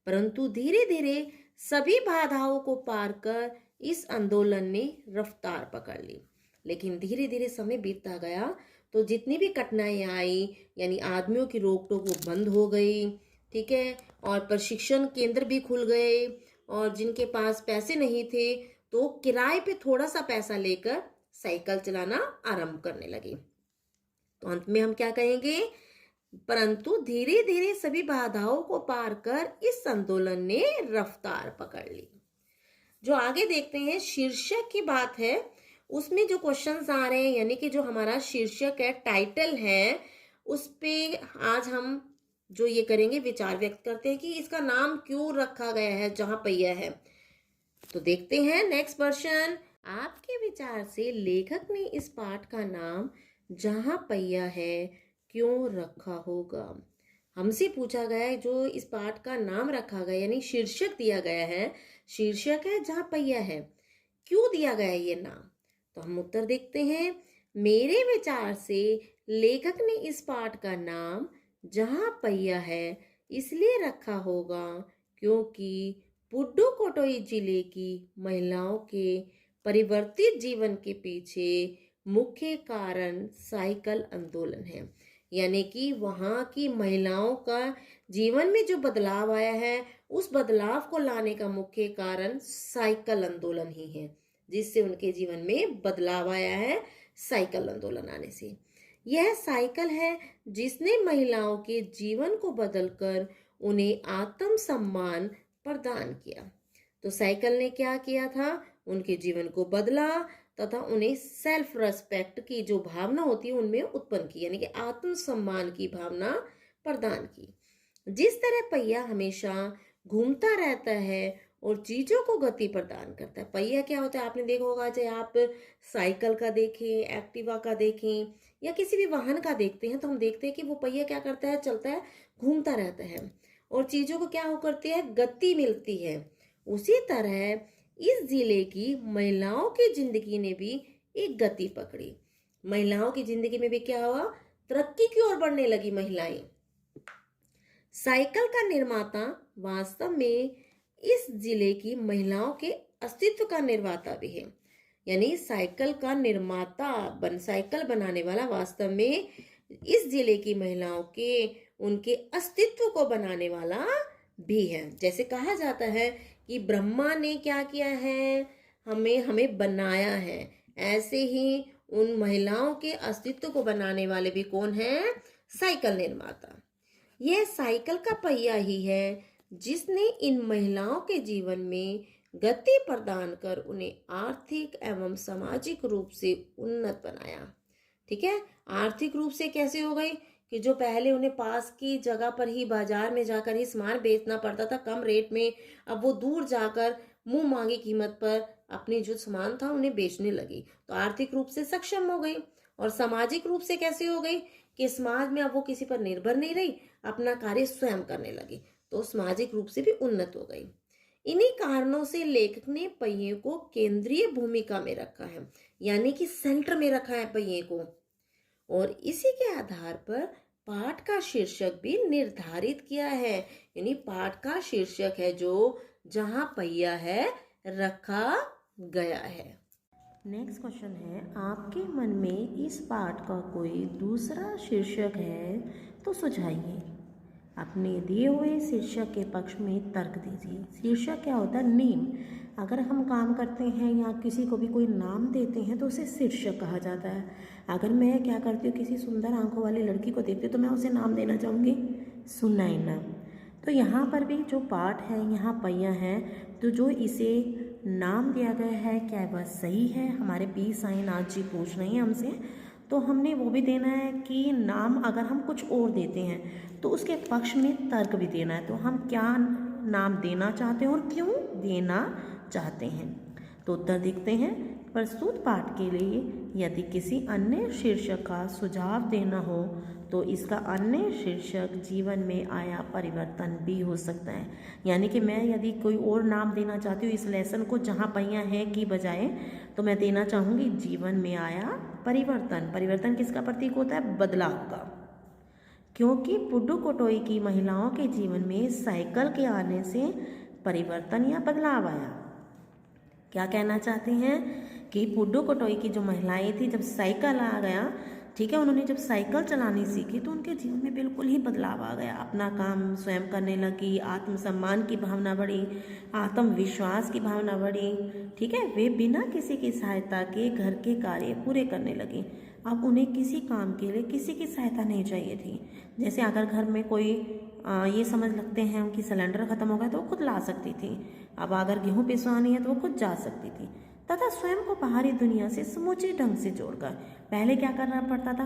परंतु धीरे धीरे सभी बाधाओं को पार कर इस आंदोलन ने रफ्तार पकड़ ली। लेकिन धीरे धीरे समय बीतता गया तो जितनी भी कठिनाइयां आई, यानी आदमियों की रोक टोक वो बंद हो गई, ठीक है, और प्रशिक्षण केंद्र भी खुल गए, और जिनके पास पैसे नहीं थे तो किराए पे थोड़ा सा पैसा लेकर साइकिल चलाना आरंभ करने लगे। तो अंत में हम क्या कहेंगे, परंतु धीरे धीरे सभी बाधाओं को पार कर इस आंदोलन ने रफ्तार पकड़ ली। जो आगे देखते हैं शीर्षक की बात है, उसमें जो क्वेश्चंस आ रहे हैं, यानी कि जो हमारा शीर्षक है, टाइटल है, उस पे आज हम जो ये करेंगे, विचार व्यक्त करते हैं कि इसका नाम क्यों रखा गया है जहां पहिया है। तो देखते हैं नेक्स्ट क्वेश्चन, आपके विचार से लेखक ने इस पाठ का नाम जहां पहिया है क्यों रखा होगा। हमसे पूछा गया है जो इस पाठ का नाम रखा गया, यानी शीर्षक दिया गया है, शीर्षक है जहां पहिया है, क्यों दिया गया है ये नाम। तो हम उत्तर देखते हैं, मेरे विचार से लेखक ने इस पाठ का नाम जहां पहिया है इसलिए रखा होगा क्योंकि पुडुकोट्टई जिले की महिलाओं के परिवर्तित जीवन के पीछे मुख्य कारण साइकिल आंदोलन है। यानी कि वहां की महिलाओं का जीवन में जो बदलाव आया है, उस बदलाव को लाने का मुख्य कारण साइकिल आंदोलन ही है, जिससे उनके जीवन में बदलाव आया है साइकिल आंदोलन आने से। यह साइकिल है जिसने महिलाओं के जीवन को बदलकर उन्हें आत्मसम्मान प्रदान किया। तो साइकिल ने क्या किया था, उनके जीवन को बदला तथा उन्हें सेल्फ रेस्पेक्ट की जो भावना होती है उनमें उत्पन्न की, यानी कि आत्मसम्मान की भावना प्रदान की। जिस तरह पहिया हमेशा घूमता रहता है और चीजों को गति प्रदान करता है। पहिया क्या होता है, आपने देखा होगा, चाहे आप साइकिल का देखें, एक्टिवा का देखें या किसी भी वाहन का देखते हैं, तो हम देखते हैं कि वो पहिया क्या करता है, चलता है, घूमता रहता है और चीजों को क्या हो करती है, गति मिलती है। उसी तरह इस जिले की महिलाओं की जिंदगी ने भी एक गति पकड़ी। महिलाओं की जिंदगी में भी क्या हुआ, तरक्की की ओर बढ़ने लगी महिलाएं। साइकिल का निर्माता वास्तव में इस जिले की महिलाओं के अस्तित्व का निर्माता भी है, यानी साइकिल का निर्माता साइकिल बनाने वाला वास्तव में इस जिले की महिलाओं के उनके अस्तित्व को बनाने वाला भी है। जैसे कहा जाता है कि ब्रह्मा ने क्या किया है, हमें बनाया है, ऐसे ही उन महिलाओं के अस्तित्व को बनाने वाले भी कौन है, साइकिल निर्माता। यह साइकिल का पहिया ही है जिसने इन महिलाओं के जीवन में गति प्रदान कर उन्हें आर्थिक एवं सामाजिक रूप से उन्नत बनाया। ठीक है, आर्थिक रूप से कैसे हो गई कि जो पहले उन्हें पास की जगह पर ही बाजार में जाकर ही सामान बेचना पड़ता था कम रेट में, अब वो दूर जाकर मुंह मांगी कीमत पर अपनी जो सामान था उन्हें बेचने लगी, तो आर्थिक रूप से सक्षम हो गई। और सामाजिक रूप से कैसे हो गई कि समाज में अब वो किसी पर निर्भर नहीं रही, अपना कार्य स्वयं करने लगी, तो सामाजिक रूप से भी उन्नत हो गई। इन्हीं कारणों से लेखक ने पहिए को केंद्रीय भूमिका में रखा है, यानी कि सेंटर में रखा है पहिए को, और इसी के आधार पर पाठ का शीर्षक भी निर्धारित किया है। यानी पाठ का शीर्षक है जो जहां पहिया है रखा गया है। नेक्स्ट क्वेश्चन है, आपके मन में इस पाठ का कोई दूसरा शीर्षक है तो सुझाइए। अपने दिए हुए शीर्षक के पक्ष में तर्क दीजिए। शीर्षक क्या होता है, नेम। अगर हम काम करते हैं या किसी को भी कोई नाम देते हैं तो उसे शीर्षक कहा जाता है। अगर मैं क्या करती हूँ, किसी सुंदर आंखों वाली लड़की को देखती हूँ तो मैं उसे नाम देना चाहूँगी सुनैना। तो यहाँ पर भी जो पाठ है, यहाँ पहिया है, तो जो इसे नाम दिया गया है क्या वह सही है। हमारे पी साईनाथ जी पूछ रहे हैं हमसे, तो हमने वो भी देना है कि नाम अगर हम कुछ और देते हैं तो उसके पक्ष में तर्क भी देना है। तो हम क्या नाम देना चाहते हैं और क्यों देना चाहते हैं। तो उत्तर देखते हैं। प्रस्तुत पाठ के लिए यदि किसी अन्य शीर्षक का सुझाव देना हो तो इसका अन्य शीर्षक जीवन में आया परिवर्तन भी हो सकता है। यानी कि मैं यदि कोई और नाम देना चाहती हूँ इस लेसन को, जहाँ पहिया है की बजाय, तो मैं देना चाहूँगी जीवन में आया परिवर्तन। परिवर्तन किसका प्रतीक होता है? बदलाव का। क्योंकि पुडुकोट्टई की महिलाओं के जीवन में साइकिल के आने से परिवर्तन या बदलाव आया। क्या कहना चाहते हैं कि पुडुकोट्टई की जो महिलाएं थी, जब साइकिल आ गया, ठीक है, उन्होंने जब साइकिल चलानी सीखी तो उनके जीवन में बिल्कुल ही बदलाव आ गया। अपना काम स्वयं करने लगी, आत्मसम्मान की भावना बढ़ी, आत्मविश्वास की भावना बढ़ी, ठीक है। वे बिना किसी की सहायता के घर के कार्य पूरे करने लगी। अब उन्हें किसी काम के लिए किसी की सहायता नहीं चाहिए थी। जैसे अगर घर में कोई ये समझ लगते हैं कि सिलेंडर खत्म हो गया तो वो खुद ला सकती थी। अब अगर गेहूं पिसवानी है तो वो खुद जा सकती थी, तथा स्वयं को बाहरी दुनिया से समूचे ढंग से जोड़कर। पहले क्या करना पड़ता था?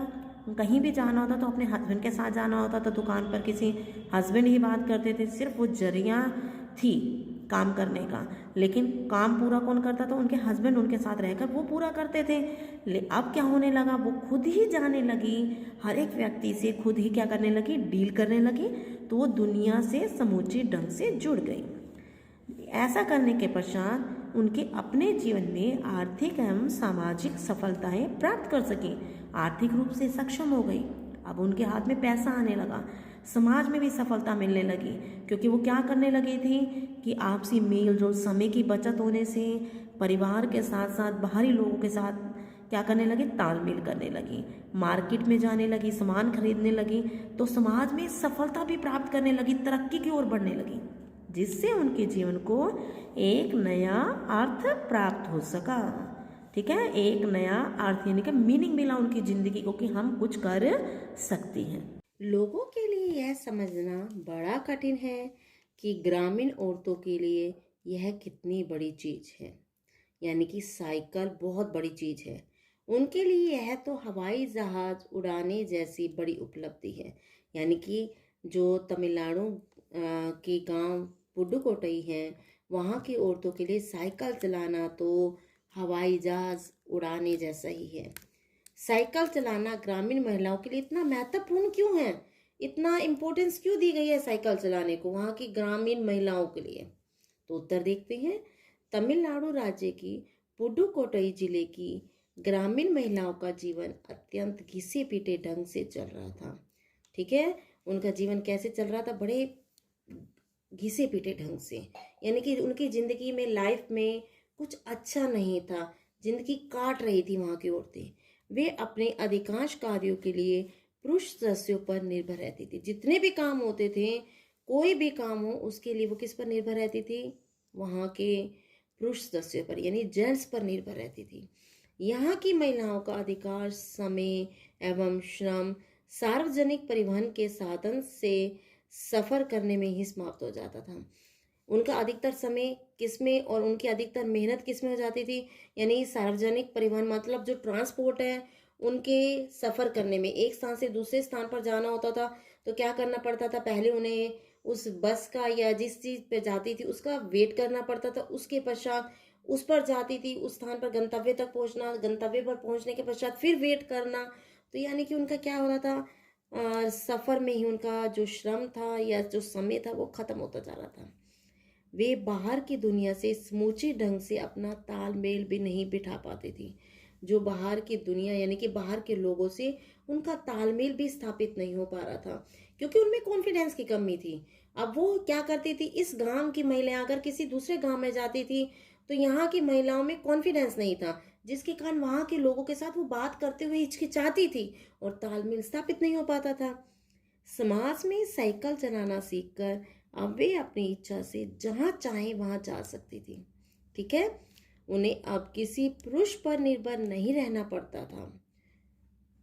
कहीं भी जाना होता तो अपने हस्बैंड के साथ जाना होता था, तो दुकान पर किसी हस्बैंड ही बात करते थे, सिर्फ वो जरिया थी काम करने का। लेकिन काम पूरा कौन करता था? उनके हस्बैंड उनके साथ रहकर वो पूरा करते थे। अब क्या होने लगा? वो खुद ही जाने लगी, हर एक व्यक्ति से खुद ही क्या करने लगी? डील करने लगी। तो वो दुनिया से समूचे ढंग से जुड़ गई। ऐसा करने के पश्चात उनके अपने जीवन में आर्थिक एवं सामाजिक सफलताएं प्राप्त कर सकी। आर्थिक रूप से सक्षम हो गई। अब उनके हाथ में पैसा आने लगा, समाज में भी सफलता मिलने लगी, क्योंकि वो क्या करने लगी थी कि आपसी मेल जोल, समय की बचत होने से परिवार के साथ साथ बाहरी लोगों के साथ क्या करने लगी? तालमेल करने लगी, मार्केट में जाने लगी, सामान खरीदने लगी, तो समाज में सफलता भी प्राप्त करने लगी, तरक्की की ओर बढ़ने लगी, जिससे उनके जीवन को एक नया अर्थ प्राप्त हो सका। ठीक है, एक नया अर्थ यानी कि मीनिंग मिला उनकी जिंदगी को कि हम कुछ कर सकती हैं। लोगों के लिए यह समझना बड़ा कठिन है कि ग्रामीण औरतों के लिए यह कितनी बड़ी चीज है। यानी कि साइकिल बहुत बड़ी चीज है उनके लिए। यह तो हवाई जहाज उड़ाने जैसी बड़ी उपलब्धि है। यानी कि जो तमिलनाडु के गांव पुडुकोट्टई हैं, वहाँ की औरतों के लिए साइकिल चलाना तो हवाई जहाज उड़ाने जैसा ही है। साइकिल चलाना ग्रामीण महिलाओं के लिए इतना महत्वपूर्ण क्यों है? इतना इम्पोर्टेंस क्यों दी गई है साइकिल चलाने को वहाँ की ग्रामीण महिलाओं के लिए? तो उत्तर देखते हैं। तमिलनाडु राज्य की पुडुकोट्टई जिले की ग्रामीण महिलाओं का जीवन अत्यंत घिसे पीटे ढंग से चल रहा था। ठीक है, उनका जीवन कैसे चल रहा था? बड़े घिसे पीटे ढंग से। यानी कि उनकी जिंदगी में, लाइफ में कुछ अच्छा नहीं था, जिंदगी काट रही थी वहां की औरतें। वे अपने अधिकांश कार्यों के लिए पुरुष सदस्यों पर निर्भर रहती थी। जितने भी काम होते थे, कोई भी काम हो, उसके लिए वो किस पर निर्भर रहती थी? वहां के पुरुष सदस्यों पर, यानी जेंट्स पर निर्भर रहती थी। यहाँ की महिलाओं का अधिकार समय एवं श्रम सार्वजनिक परिवहन के साधन से सफर करने में ही समाप्त हो जाता था। उनका अधिकतर समय किसमें और उनकी अधिकतर मेहनत किसमें हो जाती थी? यानी सार्वजनिक परिवहन मतलब जो ट्रांसपोर्ट है, उनके सफर करने में। एक स्थान से दूसरे स्थान पर जाना होता था तो क्या करना पड़ता था? पहले उन्हें उस बस का या जिस चीज पे जाती थी उसका वेट करना पड़ता था। उसके पश्चात उस पर जाती थी, उस स्थान पर गंतव्य तक पहुंचना, गंतव्य पर पहुंचने के पश्चात फिर वेट करना। तो यानी कि उनका क्या हो रहा था? सफर में ही उनका जो श्रम था या जो समय था वो खत्म होता जा रहा था। वे बाहर की दुनिया से समूचे ढंग से अपना तालमेल भी नहीं बिठा पाती थी। जो बाहर की दुनिया यानी कि बाहर के लोगों से उनका तालमेल भी स्थापित नहीं हो पा रहा था, क्योंकि उनमें कॉन्फिडेंस की कमी थी। अब वो क्या करती थी? इस गांव की महिलाएं अगर किसी दूसरे गांव में जाती थी तो यहाँ की महिलाओं में कॉन्फिडेंस नहीं था, जिसके कारण वहां के लोगों के साथ वो बात करते हुए हिचकिचाती थी और तालमेल स्थापित नहीं हो पाता था। समाज में साइकिल चलाना सीखकर अब वे अपनी इच्छा से जहां चाहे वहां जा सकती थी। ठीक है, उन्हें अब किसी पुरुष पर निर्भर नहीं रहना पड़ता था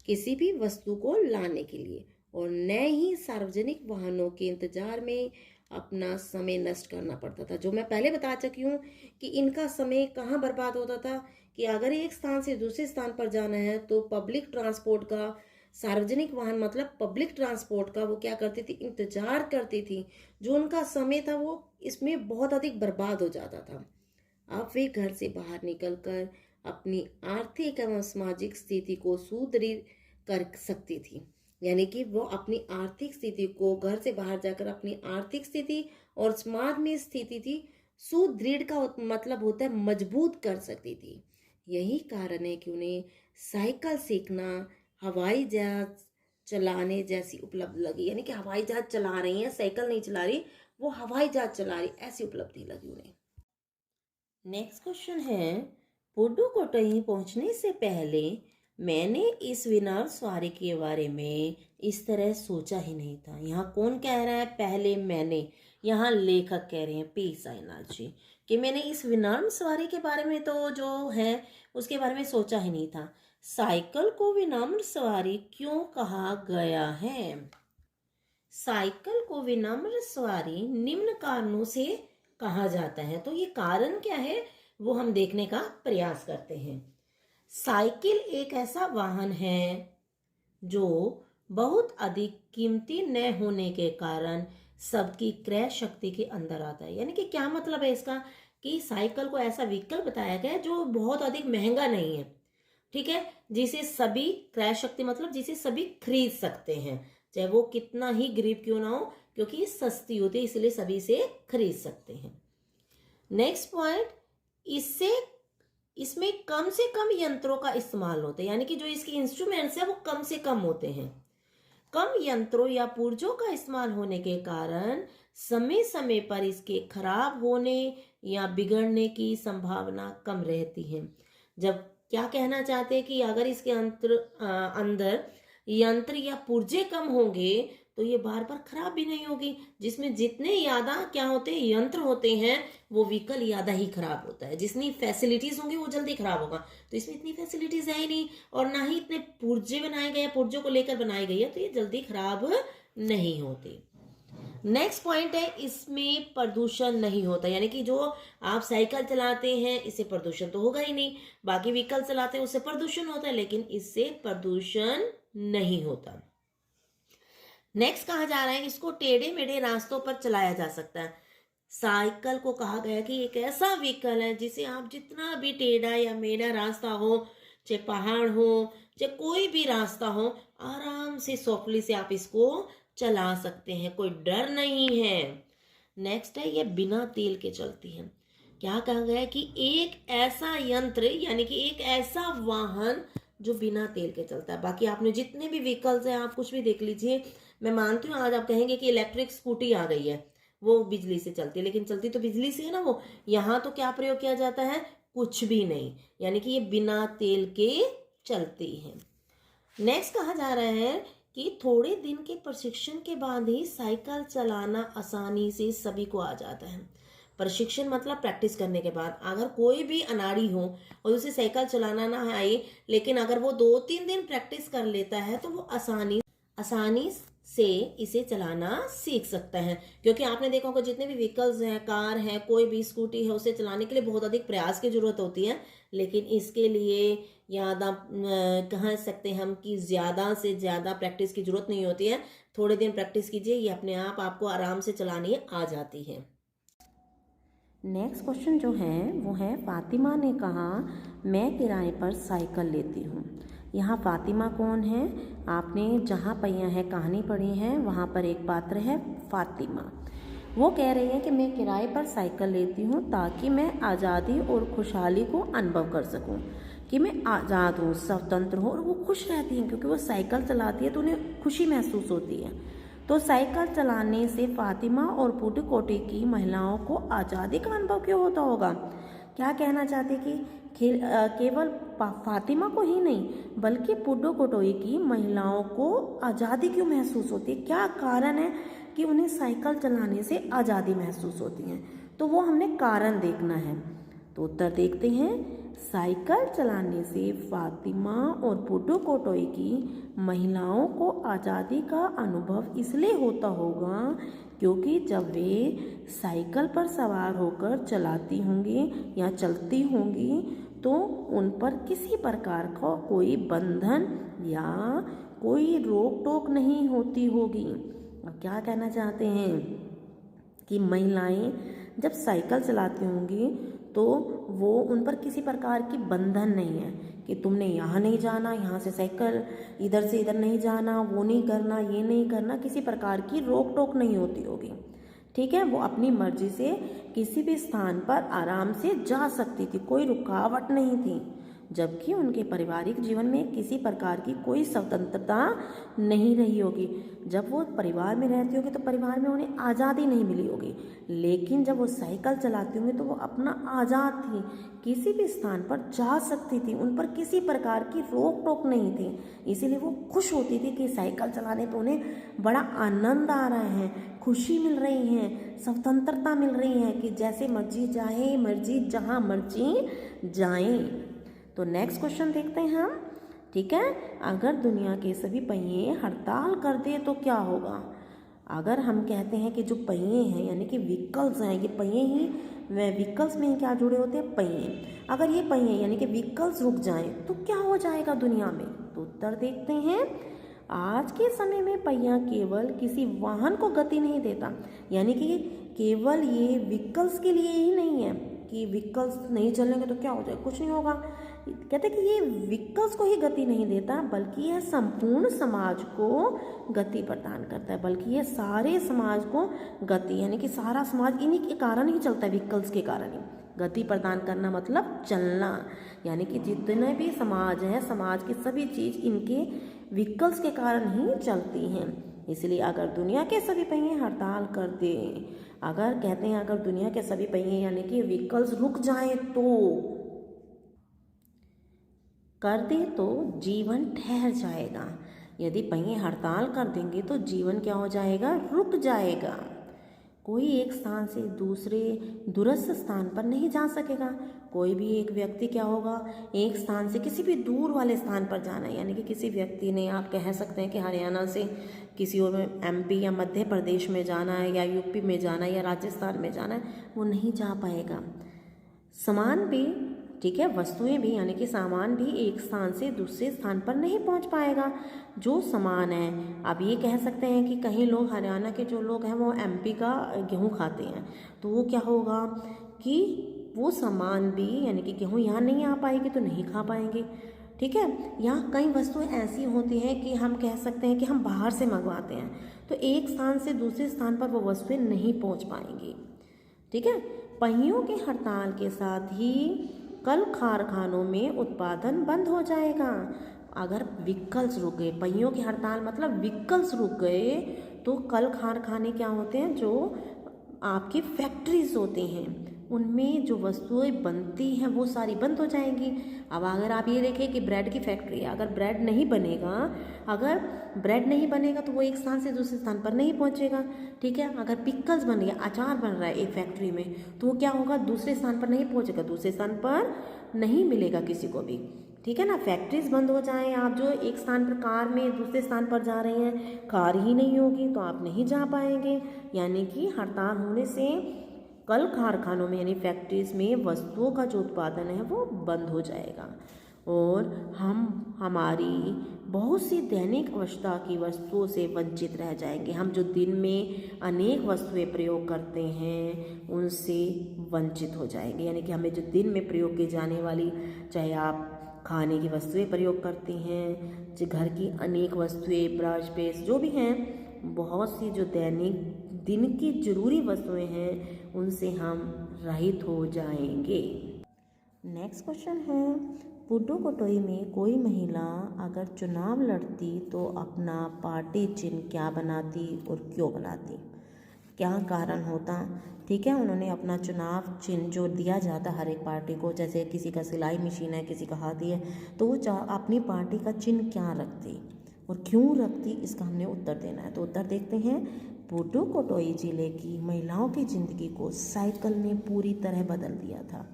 किसी भी वस्तु को लाने के लिए, और न ही सार्वजनिक वाहनों के इंतजार में अपना समय नष्ट करना पड़ता था। जो मैं पहले बता चुकी हूँ कि इनका समय कहाँ बर्बाद होता था कि अगर एक स्थान से दूसरे स्थान पर जाना है तो पब्लिक ट्रांसपोर्ट का, सार्वजनिक वाहन मतलब पब्लिक ट्रांसपोर्ट का वो क्या करती थी? इंतजार करती थी। जो उनका समय था वो इसमें बहुत अधिक बर्बाद हो जाता था। अब वे घर से बाहर निकलकर अपनी आर्थिक एवं सामाजिक स्थिति को सुदृढ़ कर सकती थी। यानी कि वो अपनी आर्थिक स्थिति को, घर से बाहर जाकर अपनी आर्थिक स्थिति और समाज में स्थिति थी सुदृढ़ का मतलब होता है मजबूत कर सकती थी। यही कारण है कि उन्हें साइकिल सीखना हवाई जहाज चलाने जैसी उपलब्धि लगी। यानी कि हवाई जहाज चला रही हैं, साइकिल नहीं चला रही, वो हवाई जहाज चला रही, ऐसी उपलब्धि लगी उन्हें। नेक्स्ट क्वेश्चन है, पुडुकोट्टई पहुंचने से पहले मैंने इस विनार सवारी के बारे में इस तरह सोचा ही नहीं था। यहाँ कौन कह रहा है पहले मैंने? यहाँ लेखक कह रहे हैं पी साइनालजी कि मैंने इस विनम्र सवारी के बारे में तो जो है उसके बारे में सोचा ही नहीं था। साइकिल को विनम्र सवारी क्यों कहा गया है? साइकिल को विनम्र सवारी निम्न कारणों से कहा जाता है। तो ये कारण क्या है वो हम देखने का प्रयास करते हैं। साइकिल एक ऐसा वाहन है जो बहुत अधिक कीमती न होने के कारण सबकी क्रय शक्ति के अंदर आता है। यानी कि क्या मतलब है इसका कि साइकिल को ऐसा व्हीकल बताया गया है जो बहुत अधिक महंगा नहीं है, ठीक है, जिसे सभी, क्रय शक्ति मतलब जिसे सभी खरीद सकते हैं, चाहे वो कितना ही गरीब क्यों ना हो, क्योंकि सस्ती होती है इसलिए सभी इसे खरीद सकते हैं। नेक्स्ट पॉइंट, इसमें कम से कम यंत्रों का इस्तेमाल होता है। यानी कि जो इसके इंस्ट्रूमेंट्स है वो कम से कम होते हैं। कम यंत्रों या पुर्जों का इस्तेमाल होने के कारण समय समय पर इसके खराब होने या बिगड़ने की संभावना कम रहती है। जब क्या कहना चाहते हैं कि अगर इसके अंदर यंत्र या पुर्जे कम होंगे तो ये बार बार खराब भी नहीं होगी। जिसमें जितने ज्यादा क्या होते हैं यंत्र होते हैं वो व्हीकल ज्यादा ही खराब होता है। जितनी फैसिलिटीज होंगी वो जल्दी खराब होगा। तो इसमें इतनी फैसिलिटीज है ही नहीं और ना ही इतने पुर्जे बनाए गए, पुर्जों को लेकर बनाई गई है, तो ये जल्दी खराब नहीं होती। नेक्स्ट पॉइंट है, इसमें प्रदूषण नहीं होता। यानी कि जो आप साइकिल चलाते हैं इससे प्रदूषण तो होगा ही नहीं, बाकी व्हीकल चलाते हैं उससे प्रदूषण होता है, लेकिन इससे प्रदूषण नहीं होता। नेक्स्ट कहा जा रहा है इसको टेढ़े मेढ़े रास्तों पर चलाया जा सकता है। साइकिल को कहा गया कि एक ऐसा व्हीकल है जिसे आप जितना भी टेढ़ा या मेढ़ा रास्ता हो, चाहे पहाड़ हो, चाहे कोई भी रास्ता हो, आराम से सॉफ्टली से आप इसको चला सकते हैं, कोई डर नहीं है। नेक्स्ट है ये बिना तेल के चलती है। क्या कहा गया है कि एक ऐसा यंत्र यानी कि एक ऐसा वाहन जो बिना तेल के चलता है। बाकी आपने जितने भी व्हीकल्स हैं आप कुछ भी देख लीजिए, मैं मानती हूँ आज आप कहेंगे कि इलेक्ट्रिक स्कूटी आ गई है, वो बिजली से चलती है, लेकिन चलती तो बिजली से है ना वो। यहाँ तो क्या प्रयोग किया जाता है? कुछ भी नहीं, यानी कि ये बिना तेल के चलती है। नेक्स्ट कहा जा रहा है कि थोड़े दिन के प्रशिक्षण के बाद ही साइकिल चलाना आसानी से सभी को आ जाता है। प्रशिक्षण मतलब प्रैक्टिस करने के बाद। अगर कोई भी अनाड़ी हो और उसे साइकिल चलाना ना आए, लेकिन अगर वो 2-3 दिन प्रैक्टिस कर लेता है तो वो आसानी से इसे चलाना सीख सकता है। क्योंकि आपने देखा होगा जितने भी व्हीकल्स हैं, कार है, कोई भी स्कूटी है, उसे चलाने के लिए बहुत अधिक प्रयास की जरूरत होती है, लेकिन इसके लिए कह सकते हैं हम कि ज़्यादा से ज़्यादा प्रैक्टिस की जरूरत नहीं होती है। थोड़े दिन प्रैक्टिस कीजिए, ये अपने आप आपको आराम से चलानी आ जाती है। नेक्स्ट क्वेश्चन जो है वो है, फातिमा ने कहा मैं किराए पर साइकिल लेती हूँ। यहाँ फातिमा कौन है? आपने जहाँ पहिया है कहानी पढ़ी है वहाँ पर एक पात्र है फातिमा। वो कह रही है कि मैं किराए पर साइकिल लेती हूँ ताकि मैं आज़ादी और खुशहाली को अनुभव कर सकूँ, कि मैं आज़ाद हूँ, स्वतंत्र हूँ। और वो खुश रहती हैं क्योंकि वो साइकिल चलाती है तो उन्हें खुशी महसूस होती है। तो साइकिल चलाने से फातिमा और पुडुकोट्टई की महिलाओं को आज़ादी का अनुभव क्यों होता होगा? क्या कहना चाहते कि केवल फातिमा को ही नहीं बल्कि पुडुकोट्टई की महिलाओं को आज़ादी क्यों महसूस होती है? क्या कारण है कि उन्हें साइकिल चलाने से आज़ादी महसूस होती है? तो वो हमने कारण देखना है। तो उत्तर देखते हैं। साइकिल चलाने से फातिमा और पुडुकोट्टई की महिलाओं को आज़ादी का अनुभव इसलिए होता होगा क्योंकि जब वे साइकिल पर सवार होकर चलाती होंगी या चलती होंगी तो उन पर किसी प्रकार का कोई बंधन या कोई रोक टोक नहीं होती होगी। अब क्या कहना चाहते हैं कि महिलाएं जब साइकिल चलाती होंगी तो वो उन पर किसी प्रकार की बंधन नहीं है कि तुमने यहाँ नहीं जाना, यहाँ से साइकिल इधर से इधर नहीं जाना, वो नहीं करना, ये नहीं करना, किसी प्रकार की रोक टोक नहीं होती होगी। ठीक है, वो अपनी मर्जी से किसी भी स्थान पर आराम से जा सकती थी, कोई रुकावट नहीं थी। जबकि उनके पारिवारिक जीवन में किसी प्रकार की कोई स्वतंत्रता नहीं रही होगी। जब वो परिवार में रहती होगी तो परिवार में उन्हें आज़ादी नहीं मिली होगी, लेकिन जब वो साइकिल चलाती होंगी तो वो अपना आज़ाद थी, किसी भी स्थान पर जा सकती थी, उन पर किसी प्रकार की रोक टोक नहीं थी। इसीलिए वो खुश होती थी कि साइकिल चलाने पर उन्हें बड़ा आनंद आ रहा है, खुशी मिल रही है, स्वतंत्रता मिल रही है कि जैसे मर्जी जाए, मर्जी जहाँ मर्जी जाएं। तो नेक्स्ट क्वेश्चन देखते हैं हम। ठीक है, अगर दुनिया के सभी पहिए हड़ताल कर दे तो क्या होगा? अगर हम कहते हैं कि जो पहिए हैं यानी कि व्हीकल्स हैं, ये पहिए ही वे व्हीकल्स में क्या जुड़े होते हैं? पहिए। अगर ये पहिए यानी कि व्हीकल्स रुक जाएं तो क्या हो जाएगा दुनिया में? तो उत्तर देखते हैं। आज के समय में पहिया केवल किसी वाहन को गति नहीं देता, यानी कि केवल ये व्हीकल्स के लिए ही नहीं है कि व्हीकल्स नहीं चलेंगे तो क्या हो जाएगा, कुछ नहीं होगा। कहते हैं कि ये व्हीकल्स को ही गति नहीं देता, बल्कि यह संपूर्ण समाज को गति प्रदान करता है, बल्कि यह सारे समाज को गति, यानी कि सारा समाज इन्हीं के कारण ही चलता है, व्हीकल्स के कारण ही। गति प्रदान करना मतलब चलना, यानी कि जितने भी समाज है, समाज की सभी चीज़ इनके व्हीकल्स के कारण ही चलती हैं। इसलिए अगर दुनिया के सभी पहिए हड़ताल कर दे, अगर कहते हैं अगर दुनिया के सभी पहिए यानी कि व्हीकल्स रुक जाएं तो कर दे तो जीवन ठहर जाएगा। यदि पहिए हड़ताल कर देंगे तो जीवन क्या हो जाएगा? रुक जाएगा। कोई एक स्थान से दूसरे दूरस्थ स्थान पर नहीं जा सकेगा। कोई भी एक व्यक्ति क्या होगा, एक स्थान से किसी भी दूर वाले स्थान पर जाना है, यानी कि किसी व्यक्ति ने, आप कह सकते हैं कि हरियाणा से किसी और एमपी या मध्य प्रदेश में जाना है, या यूपी में जाना है, या राजस्थान में जाना है, वो नहीं जा पाएगा। सामान भी, ठीक है, वस्तुएं भी यानी कि सामान भी एक स्थान से दूसरे स्थान पर नहीं पहुंच पाएगा। जो सामान है, अब ये कह सकते हैं कि कहीं लोग, हरियाणा के जो लोग हैं वो एमपी का गेहूं खाते हैं, तो वो क्या होगा कि वो सामान भी यानी कि गेहूं यहाँ नहीं आ पाएगी तो नहीं खा पाएंगे। ठीक है, यहाँ कई वस्तुएं ऐसी होती हैं कि हम कह सकते हैं कि हम बाहर से मंगवाते हैं, तो एक स्थान से दूसरे स्थान पर वो वस्तुएं नहीं पहुँच पाएंगी। ठीक है, पहियों की हड़ताल के साथ ही कल कारखानों में उत्पादन बंद हो जाएगा। अगर व्हीकल्स रुक गए, पहियों की हड़ताल मतलब व्हीकल्स रुक गए, तो कल कारखाने क्या होते हैं, जो आपकी फैक्ट्रीज होती हैं, उनमें जो वस्तुएं बनती हैं वो सारी बंद हो जाएंगी। अब अगर आप ये देखें कि ब्रेड की फैक्ट्री है, अगर ब्रेड नहीं बनेगा तो वो एक स्थान से दूसरे स्थान पर नहीं पहुंचेगा। ठीक है, अगर पिकल्स बन गया, अचार बन रहा है एक फैक्ट्री में, तो वो क्या होगा, दूसरे स्थान पर नहीं पहुंचेगा, दूसरे स्थान पर नहीं मिलेगा किसी को भी। ठीक है ना, फैक्ट्रीज बंद हो जाएं, आप जो एक स्थान पर कार में दूसरे स्थान पर जा रहे हैं, कार ही नहीं होगी तो आप नहीं जा पाएंगे। यानी कि हड़ताल होने से कल कारखानों में यानी फैक्ट्रीज में वस्तुओं का जो उत्पादन है वो बंद हो जाएगा, और हम हमारी बहुत सी दैनिक आवश्यकता की वस्तुओं से वंचित रह जाएंगे। हम जो दिन में अनेक वस्तुएं प्रयोग करते हैं उनसे वंचित हो जाएंगे। यानी कि हमें जो दिन में प्रयोग की जाने वाली, चाहे आप खाने की वस्तुएं प्रयोग करते हैं, जो घर की अनेक वस्तुएं, ब्रश, पेस्ट जो भी हैं, बहुत सी जो दैनिक दिन की जरूरी वस्तुएं हैं उनसे हम रहित हो जाएंगे। नेक्स्ट क्वेश्चन है, पुडुकोट्टई में कोई महिला अगर चुनाव लड़ती तो अपना पार्टी चिन्ह क्या बनाती और क्यों बनाती? क्या कारण होता? ठीक है, उन्होंने अपना चुनाव चिन्ह जो दिया जाता हर एक पार्टी को, जैसे किसी का सिलाई मशीन है, किसी का हाथी है, तो वो अपनी पार्टी का चिन्ह क्या रखती और क्यों रखती, इसका हमने उत्तर देना है। तो उत्तर देखते हैं। पुडुकोट्टई जिले की महिलाओं की ज़िंदगी को साइकिल ने पूरी तरह बदल दिया था।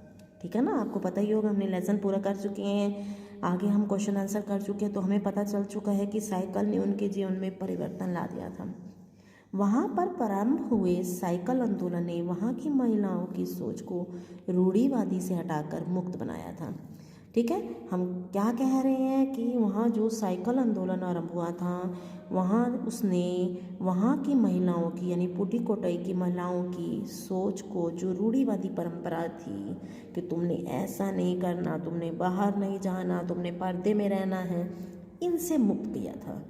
ठीक है ना, आपको पता ही होगा, हमने लेसन पूरा कर चुके हैं, आगे हम क्वेश्चन आंसर कर चुके हैं, तो हमें पता चल चुका है कि साइकिल ने उनके जीवन में परिवर्तन ला दिया था। वहाँ पर प्रारंभ हुए साइकिल आंदोलन ने वहाँ की महिलाओं की सोच को रूढ़िवादी से हटाकर मुक्त बनाया था। ठीक है। हम क्या कह रहे हैं कि वहाँ जो साइकिल आंदोलन आरंभ हुआ था, वहाँ उसने वहाँ की महिलाओं की यानी पुडुकोट्टई की महिलाओं की सोच को, जो रूढ़िवादी परंपरा थी कि तुमने ऐसा नहीं करना, तुमने बाहर नहीं जाना, तुमने पर्दे में रहना है, इनसे मुक्त किया था।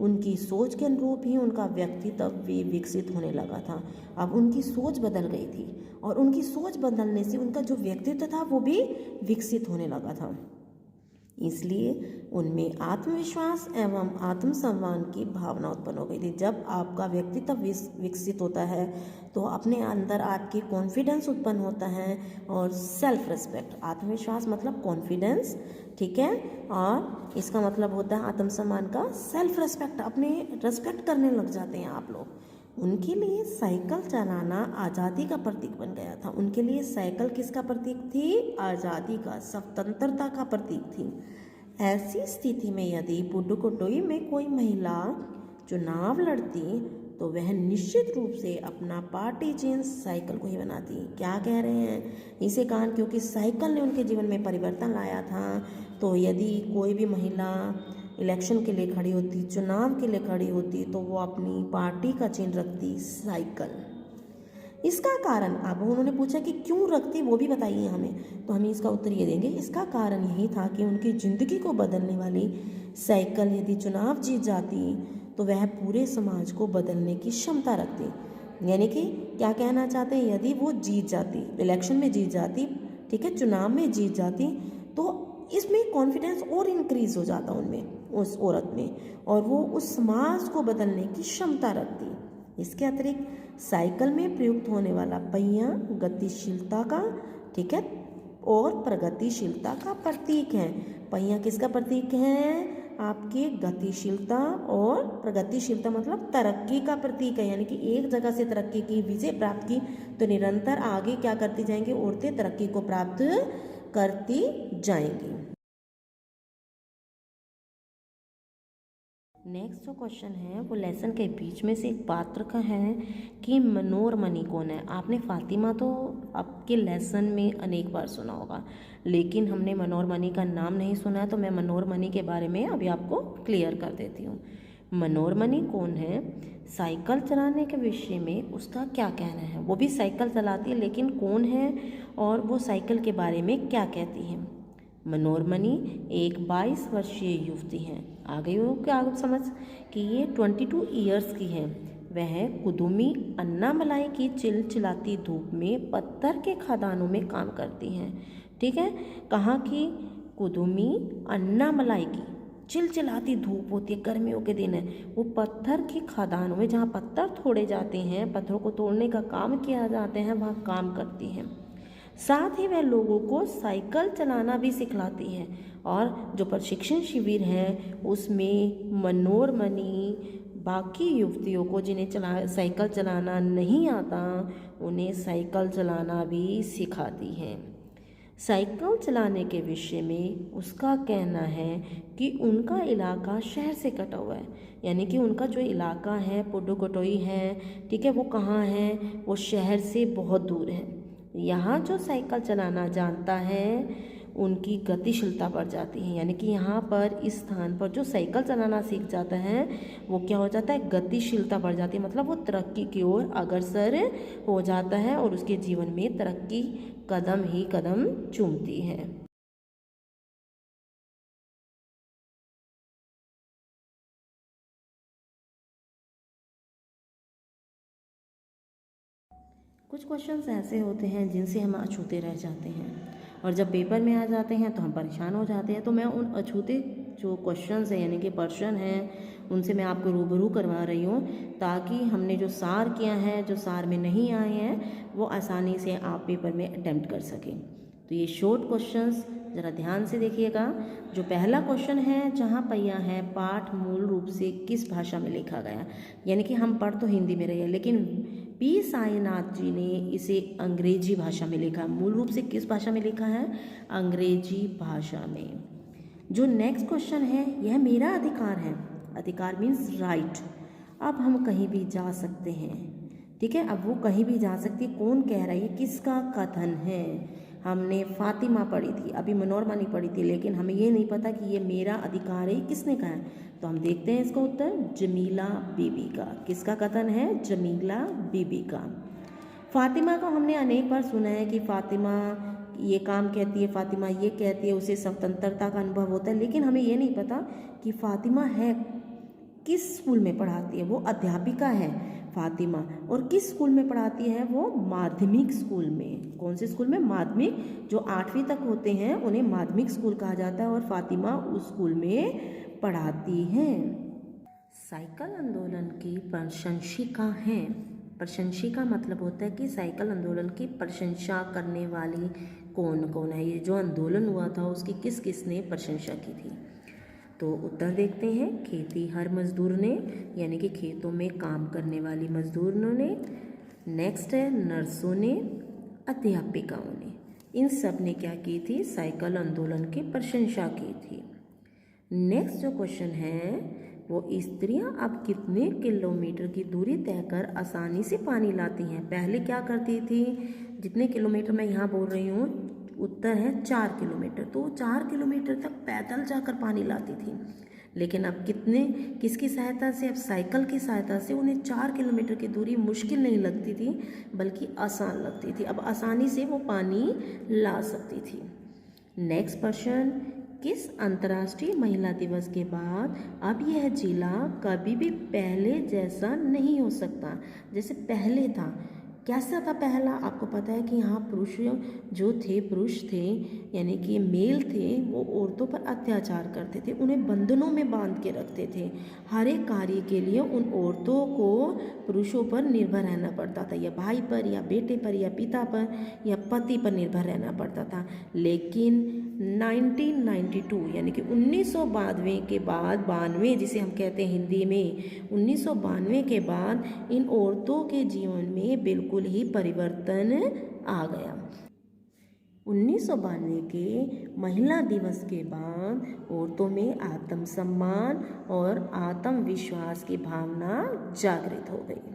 उनकी सोच के अनुरूप ही उनका व्यक्तित्व भी विकसित होने लगा था। अब उनकी सोच बदल गई थी और उनकी सोच बदलने से उनका जो व्यक्तित्व था वो भी विकसित होने लगा था। इसलिए उनमें आत्मविश्वास एवं आत्मसम्मान की भावना उत्पन्न हो गई थी। जब आपका व्यक्तित्व विकसित होता है तो अपने अंदर आपकी कॉन्फिडेंस उत्पन्न होता है और सेल्फ रिस्पेक्ट, आत्मविश्वास मतलब कॉन्फिडेंस, ठीक है, और इसका मतलब होता है आत्मसम्मान का सेल्फ रिस्पेक्ट, अपने रिस्पेक्ट करने लग जाते हैं आप लोग। उनके लिए साइकिल चलाना आज़ादी का प्रतीक बन गया था। उनके लिए साइकिल किसका प्रतीक थी? आज़ादी का, स्वतंत्रता का प्रतीक थी। ऐसी स्थिति में यदि पुडुकोट्टई में कोई महिला चुनाव लड़ती तो वह निश्चित रूप से अपना पार्टी चिन्ह साइकिल को ही बनाती। क्या कह रहे हैं? इसे कारण क्योंकि साइकिल ने उनके जीवन में परिवर्तन लाया था। तो यदि कोई भी महिला इलेक्शन के लिए खड़ी होती, चुनाव के लिए खड़ी होती, तो वो अपनी पार्टी का चिन्ह रखती साइकिल। इसका कारण, अब उन्होंने पूछा कि क्यों रखती, वो भी बताइए हमें, तो हम इसका उत्तर ये देंगे, इसका कारण यही था कि उनकी ज़िंदगी को बदलने वाली साइकिल यदि चुनाव जीत जाती तो वह पूरे समाज को बदलने की क्षमता रखती। यानी कि क्या कहना चाहते हैं, यदि वो जीत जाती, इलेक्शन में जीत जाती, ठीक है, चुनाव में जीत जाती, तो इसमें कॉन्फिडेंस और इंक्रीज हो जाता उनमें, उस औरत में, और वो उस समाज को बदलने की क्षमता रखती। इसके अतिरिक्त साइकिल में प्रयुक्त होने वाला पहिया गतिशीलता का, ठीक है, और प्रगतिशीलता का प्रतीक है। पहिया किसका प्रतीक है? आपकी गतिशीलता और प्रगतिशीलता मतलब तरक्की का प्रतीक है। यानी कि एक जगह से तरक्की की, विजय प्राप्त की, तो निरंतर आगे क्या करती जाएंगी? औरतें तरक्की को प्राप्त करती जाएंगी। नेक्स्ट जो क्वेश्चन है वो लेसन के बीच में से एक पात्र का है कि मनोरमणि कौन है। आपने फातिमा तो आपके लेसन में अनेक बार सुना होगा, लेकिन हमने मनोरमणि का नाम नहीं सुना, तो मैं मनोरमणि के बारे में अभी आपको क्लियर कर देती हूँ। मनोरमणि कौन है? साइकिल चलाने के विषय में उसका क्या कहना है? वो भी साइकिल चलाती है, लेकिन कौन है और वो साइकिल के बारे में क्या कहती है? मनोरमणि एक 22 वर्षीय युवती हैं। आ गई हो क्या आप समझ कि ये 22 ईयर्स की है। वह कुदुमी अन्नामलाई की चिलचिलाती धूप में पत्थर के खदानों में काम करती हैं। ठीक है, कहाँ की? कुदुमी अन्नामलाई की चिलचिलाती धूप होती है, गर्मियों के दिन है, वो पत्थर की खदानों में, जहाँ पत्थर तोड़े जाते हैं, पत्थरों को तोड़ने का काम किया जाते हैं, वहाँ काम करती हैं। साथ ही वह लोगों को साइकिल चलाना भी सिखलाती है। और जो प्रशिक्षण शिविर है उसमें मनोरमणि बाकी युवतियों को जिन्हें साइकिल चलाना नहीं आता, उन्हें साइकिल चलाना भी सिखाती है। साइकिल चलाने के विषय में उसका कहना है कि उनका इलाका शहर से कटा हुआ है। यानी कि उनका जो इलाका है पुडुकोट्टई है, ठीक है, वो कहाँ है? वो शहर से बहुत दूर है। यहाँ जो साइकिल चलाना जानता है उनकी गतिशीलता बढ़ जाती है। यानी कि यहाँ पर इस स्थान पर जो साइकिल चलाना सीख जाता है वो क्या हो जाता है? गतिशीलता बढ़ जाती है, मतलब वो तरक्की की ओर अग्रसर हो जाता है और उसके जीवन में तरक्की कदम ही कदम चूमती है। कुछ क्वेश्चंस ऐसे होते हैं जिनसे हम अछूते रह जाते हैं और जब पेपर में आ जाते हैं तो हम परेशान हो जाते हैं। तो मैं उन अछूते जो क्वेश्चंस हैं यानी कि प्रश्न हैं उनसे मैं आपको रूबरू करवा रही हूँ, ताकि हमने जो सार किया है, जो सार में नहीं आए हैं, वो आसानी से आप पेपर में अटेम्प्ट कर सकें। तो ये शॉर्ट क्वेश्चंस ज़रा ध्यान से देखिएगा। जो पहला क्वेश्चन है, जहाँ पहिया है, पाठ मूल रूप से किस भाषा में लिखा गया? यानी कि हम पढ़ तो हिंदी में रहे हैं, लेकिन पी साईनाथ जी ने इसे अंग्रेजी भाषा में लिखा। मूल रूप से किस भाषा में लिखा है? अंग्रेजी भाषा में। जो नेक्स्ट क्वेश्चन है, यह मेरा अधिकार है। अधिकार मीन्स राइट। अब हम कहीं भी जा सकते हैं, ठीक है, अब वो कहीं भी जा सकती है। कौन कह रहा है? ये किसका कथन है? हमने फातिमा पढ़ी थी, अभी मनोरमा नहीं पढ़ी थी, लेकिन हमें ये नहीं पता कि ये मेरा अधिकार है, किसने कहा है। तो हम देखते हैं इसका उत्तर, जमीला बीबी का। किसका कथन है? जमीला बीबी का। फातिमा को हमने अनेक बार सुना है कि फातिमा ये काम कहती है, फातिमा ये कहती है, उसे स्वतंत्रता का अनुभव होता है, लेकिन हमें ये नहीं पता कि फातिमा है किस स्कूल में पढ़ाती है। वो अध्यापिका है फातिमा, और किस स्कूल में पढ़ाती है? वो माध्यमिक स्कूल में। कौन से स्कूल में? माध्यमिक। जो 8वीं तक होते हैं उन्हें माध्यमिक स्कूल कहा जाता है, और फातिमा उस स्कूल में पढ़ाती हैं। साइकिल आंदोलन की प्रशंसिका हैं। प्रशंसिका मतलब होता है कि साइकिल आंदोलन की प्रशंसा करने वाली कौन कौन है। ये जो आंदोलन हुआ था उसकी किस किस ने प्रशंसा की थी? तो उत्तर देखते हैं, खेती हर मजदूर ने, यानी कि खेतों में काम करने वाली मजदूरों ने। नेक्स्ट है नर्सों ने, अध्यापिकाओं ने। इन सब ने क्या की थी? साइकिल आंदोलन की प्रशंसा की थी। नेक्स्ट जो क्वेश्चन है वो, स्त्रियां अब कितने किलोमीटर की दूरी तय कर आसानी से पानी लाती हैं? पहले क्या करती थी? जितने किलोमीटर मैं यहाँ बोल रही हूँ, उत्तर है 4 किलोमीटर। तो 4 किलोमीटर तक पैदल जाकर पानी लाती थी, लेकिन अब किसकी सहायता से? अब साइकिल की सहायता से उन्हें 4 किलोमीटर की दूरी मुश्किल नहीं लगती थी, बल्कि आसान लगती थी। अब आसानी से वो पानी ला सकती थी। नेक्स्ट क्वेश्चन, किस अंतर्राष्ट्रीय महिला दिवस के बाद अब यह जिला कभी भी पहले जैसा नहीं हो सकता? जैसे पहले था, कैसा था पहला? आपको पता है कि यहाँ पुरुष थे, यानी कि मेल थे, वो औरतों पर अत्याचार करते थे, उन्हें बंधनों में बांध के रखते थे। हर एक कार्य के लिए उन औरतों को पुरुषों पर निर्भर रहना पड़ता था, या भाई पर, या बेटे पर, या पिता पर, या पति पर निर्भर रहना पड़ता था। लेकिन 1992 यानी कि 1992 के बाद, 92 जिसे हम कहते हैं हिंदी में, 1992 के बाद इन औरतों के जीवन में बिल्कुल ही परिवर्तन आ गया। 1992 के महिला दिवस के बाद औरतों में आत्मसम्मान और आत्मविश्वास की भावना जागृत हो गई।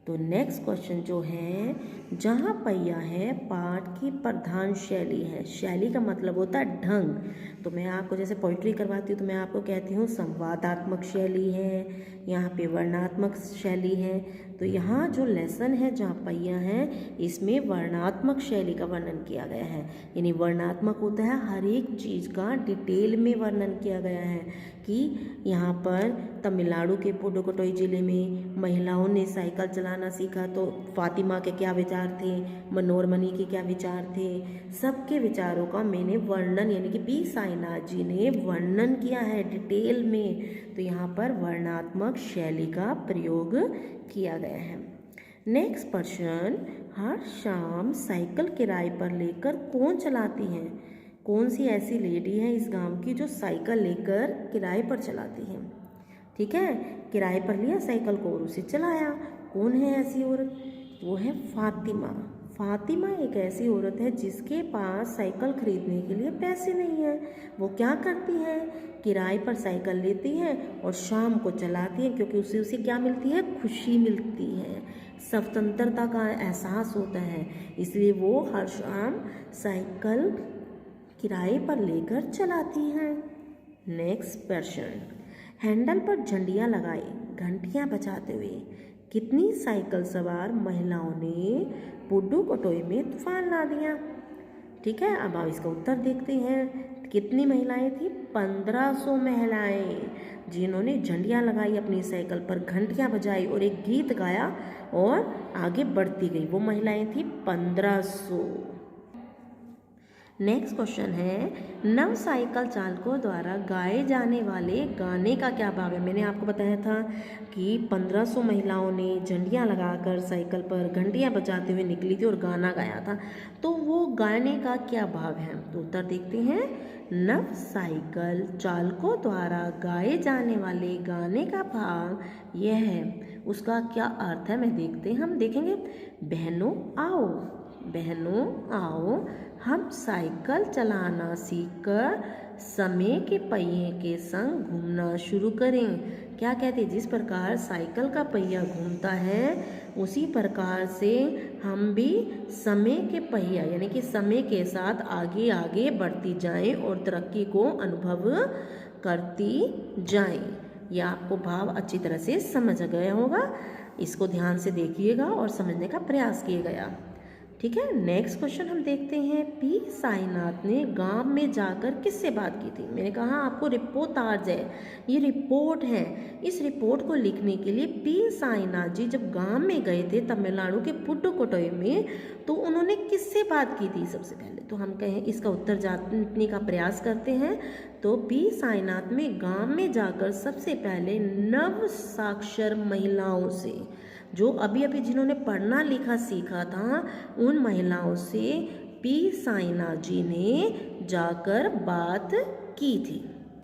तो नेक्स्ट क्वेश्चन जो है, जहाँ पहिया है पाठ की प्रधान शैली है। शैली का मतलब होता है ढंग। तो मैं आपको जैसे पोइट्री करवाती हूँ तो मैं आपको कहती हूँ संवादात्मक शैली है, यहाँ पे वर्णात्मक शैली है। तो यहाँ जो लेसन है जहाँ पहिया है, इसमें वर्णात्मक शैली का वर्णन किया गया है। यानी वर्णात्मक होता है हर एक चीज़ का डिटेल में वर्णन किया गया है कि यहाँ पर तमिलनाडु के पुडुकोट्टई जिले में महिलाओं ने साइकिल चलाना सीखा, तो फातिमा के क्या विचार थे, मनोरमणि के क्या विचार थे, सबके विचारों का मैंने वर्णन, यानी कि बी साईनाथ जी ने वर्णन किया है डिटेल में। तो यहाँ पर वर्णात्मक शैली का प्रयोग किया गया है। नेक्स्ट क्वेश्चन, हर शाम साइकिल किराए पर लेकर कौन चलाती है? कौन सी ऐसी लेडी है इस गांव की जो साइकिल लेकर किराए पर चलाती है? ठीक है, किराए पर लिया साइकिल को और उसे चलाया। कौन है ऐसी औरत? वो है फातिमा। फातिमा एक ऐसी औरत है जिसके पास साइकिल खरीदने के लिए पैसे नहीं है। वो क्या करती है? किराए पर साइकिल लेती है और शाम को चलाती है, क्योंकि उसे क्या मिलती है? खुशी मिलती है, स्वतंत्रता का एहसास होता है, इसलिए वो हर शाम साइकिल किराए पर लेकर चलाती हैं। नेक्स्ट क्वेश्चन, हैंडल पर झंडियाँ लगाई घंटियाँ बजाते हुए कितनी साइकिल सवार महिलाओं ने पुडुकोट्टई में तूफान ला दिया? ठीक है, अब आप इसका उत्तर देखते हैं। कितनी महिलाएं थी? 1500 महिलाएं, जिन्होंने झंडियाँ लगाई अपनी साइकिल पर, घंटियाँ बजाई और एक गीत गाया और आगे बढ़ती गई। वो महिलाएं थी 1500। नेक्स्ट क्वेश्चन है, नव साइकिल चालकों द्वारा गाए जाने वाले गाने का क्या भाव है? मैंने आपको बताया था कि 1500 महिलाओं ने झंडियाँ लगाकर साइकिल पर घंटियाँ बजाते हुए निकली थी और गाना गाया था। तो वो गाने का क्या भाव है? तो उत्तर देखते हैं। नव साइकिल चालकों द्वारा गाए जाने वाले गाने का भाव यह है, उसका क्या अर्थ है, हम देखेंगे। बहनों आओ, बहनों आओ, हम साइकिल चलाना सीखकर समय के पहिए के संग घूमना शुरू करें। क्या कहते हैं, जिस प्रकार साइकिल का पहिया घूमता है उसी प्रकार से हम भी समय के पहिया यानी कि समय के साथ आगे आगे बढ़ती जाएं और तरक्की को अनुभव करती जाएं। यह आपको भाव अच्छी तरह से समझ गया होगा। इसको ध्यान से देखिएगा और समझने का प्रयास किएगा। ठीक है, नेक्स्ट क्वेश्चन हम देखते हैं। पी साईनाथ ने गांव में जाकर किससे बात की थी? मैंने कहा आपको रिपोर्टाज है, ये रिपोर्ट है। इस रिपोर्ट को लिखने के लिए पी साईनाथ जी जब गांव में गए थे तमिलनाडु के पुडुकोट्टई में, तो उन्होंने किससे बात की थी? सबसे पहले तो हम कहें इसका उत्तर जानने का प्रयास करते हैं। तो पी साईनाथ में गांव में जाकर सबसे पहले नव साक्षर महिलाओं से, जो अभी अभी जिन्होंने पढ़ना लिखा सीखा था, उन महिलाओं से पी साईनाथ जी ने जाकर बात की थी।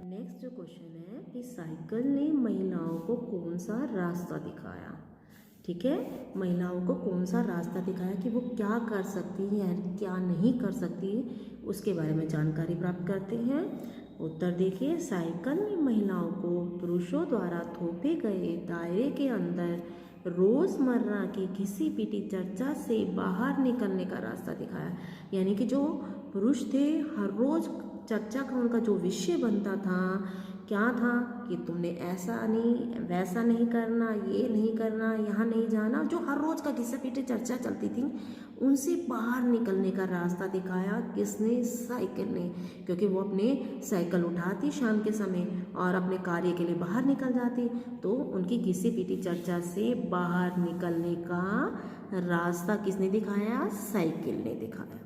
नेक्स्ट जो क्वेश्चन है कि साइकिल ने महिलाओं को कौन सा रास्ता दिखाया? ठीक है, महिलाओं को कौन सा रास्ता दिखाया कि वो क्या कर सकती है क्या नहीं कर सकती, उसके बारे में जानकारी प्राप्त करते हैं। उत्तर देखिए, साइकिल ने महिलाओं को पुरुषों द्वारा थोपे गए दायरे के अंदर रोज़मर्रा की घिसी पीटी चर्चा से बाहर निकलने का रास्ता दिखाया। यानी कि जो पुरुष थे हर रोज़ चर्चा का उनका जो विषय बनता था, क्या था कि तुमने ऐसा नहीं वैसा नहीं करना, ये नहीं करना, यहाँ नहीं जाना, जो हर रोज़ का घिसा पीटी चर्चा चलती थी, उनसे बाहर निकलने का रास्ता दिखाया। किसने? साइकिल ने। क्योंकि वो अपने साइकिल उठाती शाम के समय और अपने कार्य के लिए बाहर निकल जाती, तो उनकी घिसी पीटी चर्चा से बाहर निकलने का रास्ता किसने दिखाया? साइकिल ने दिखाया।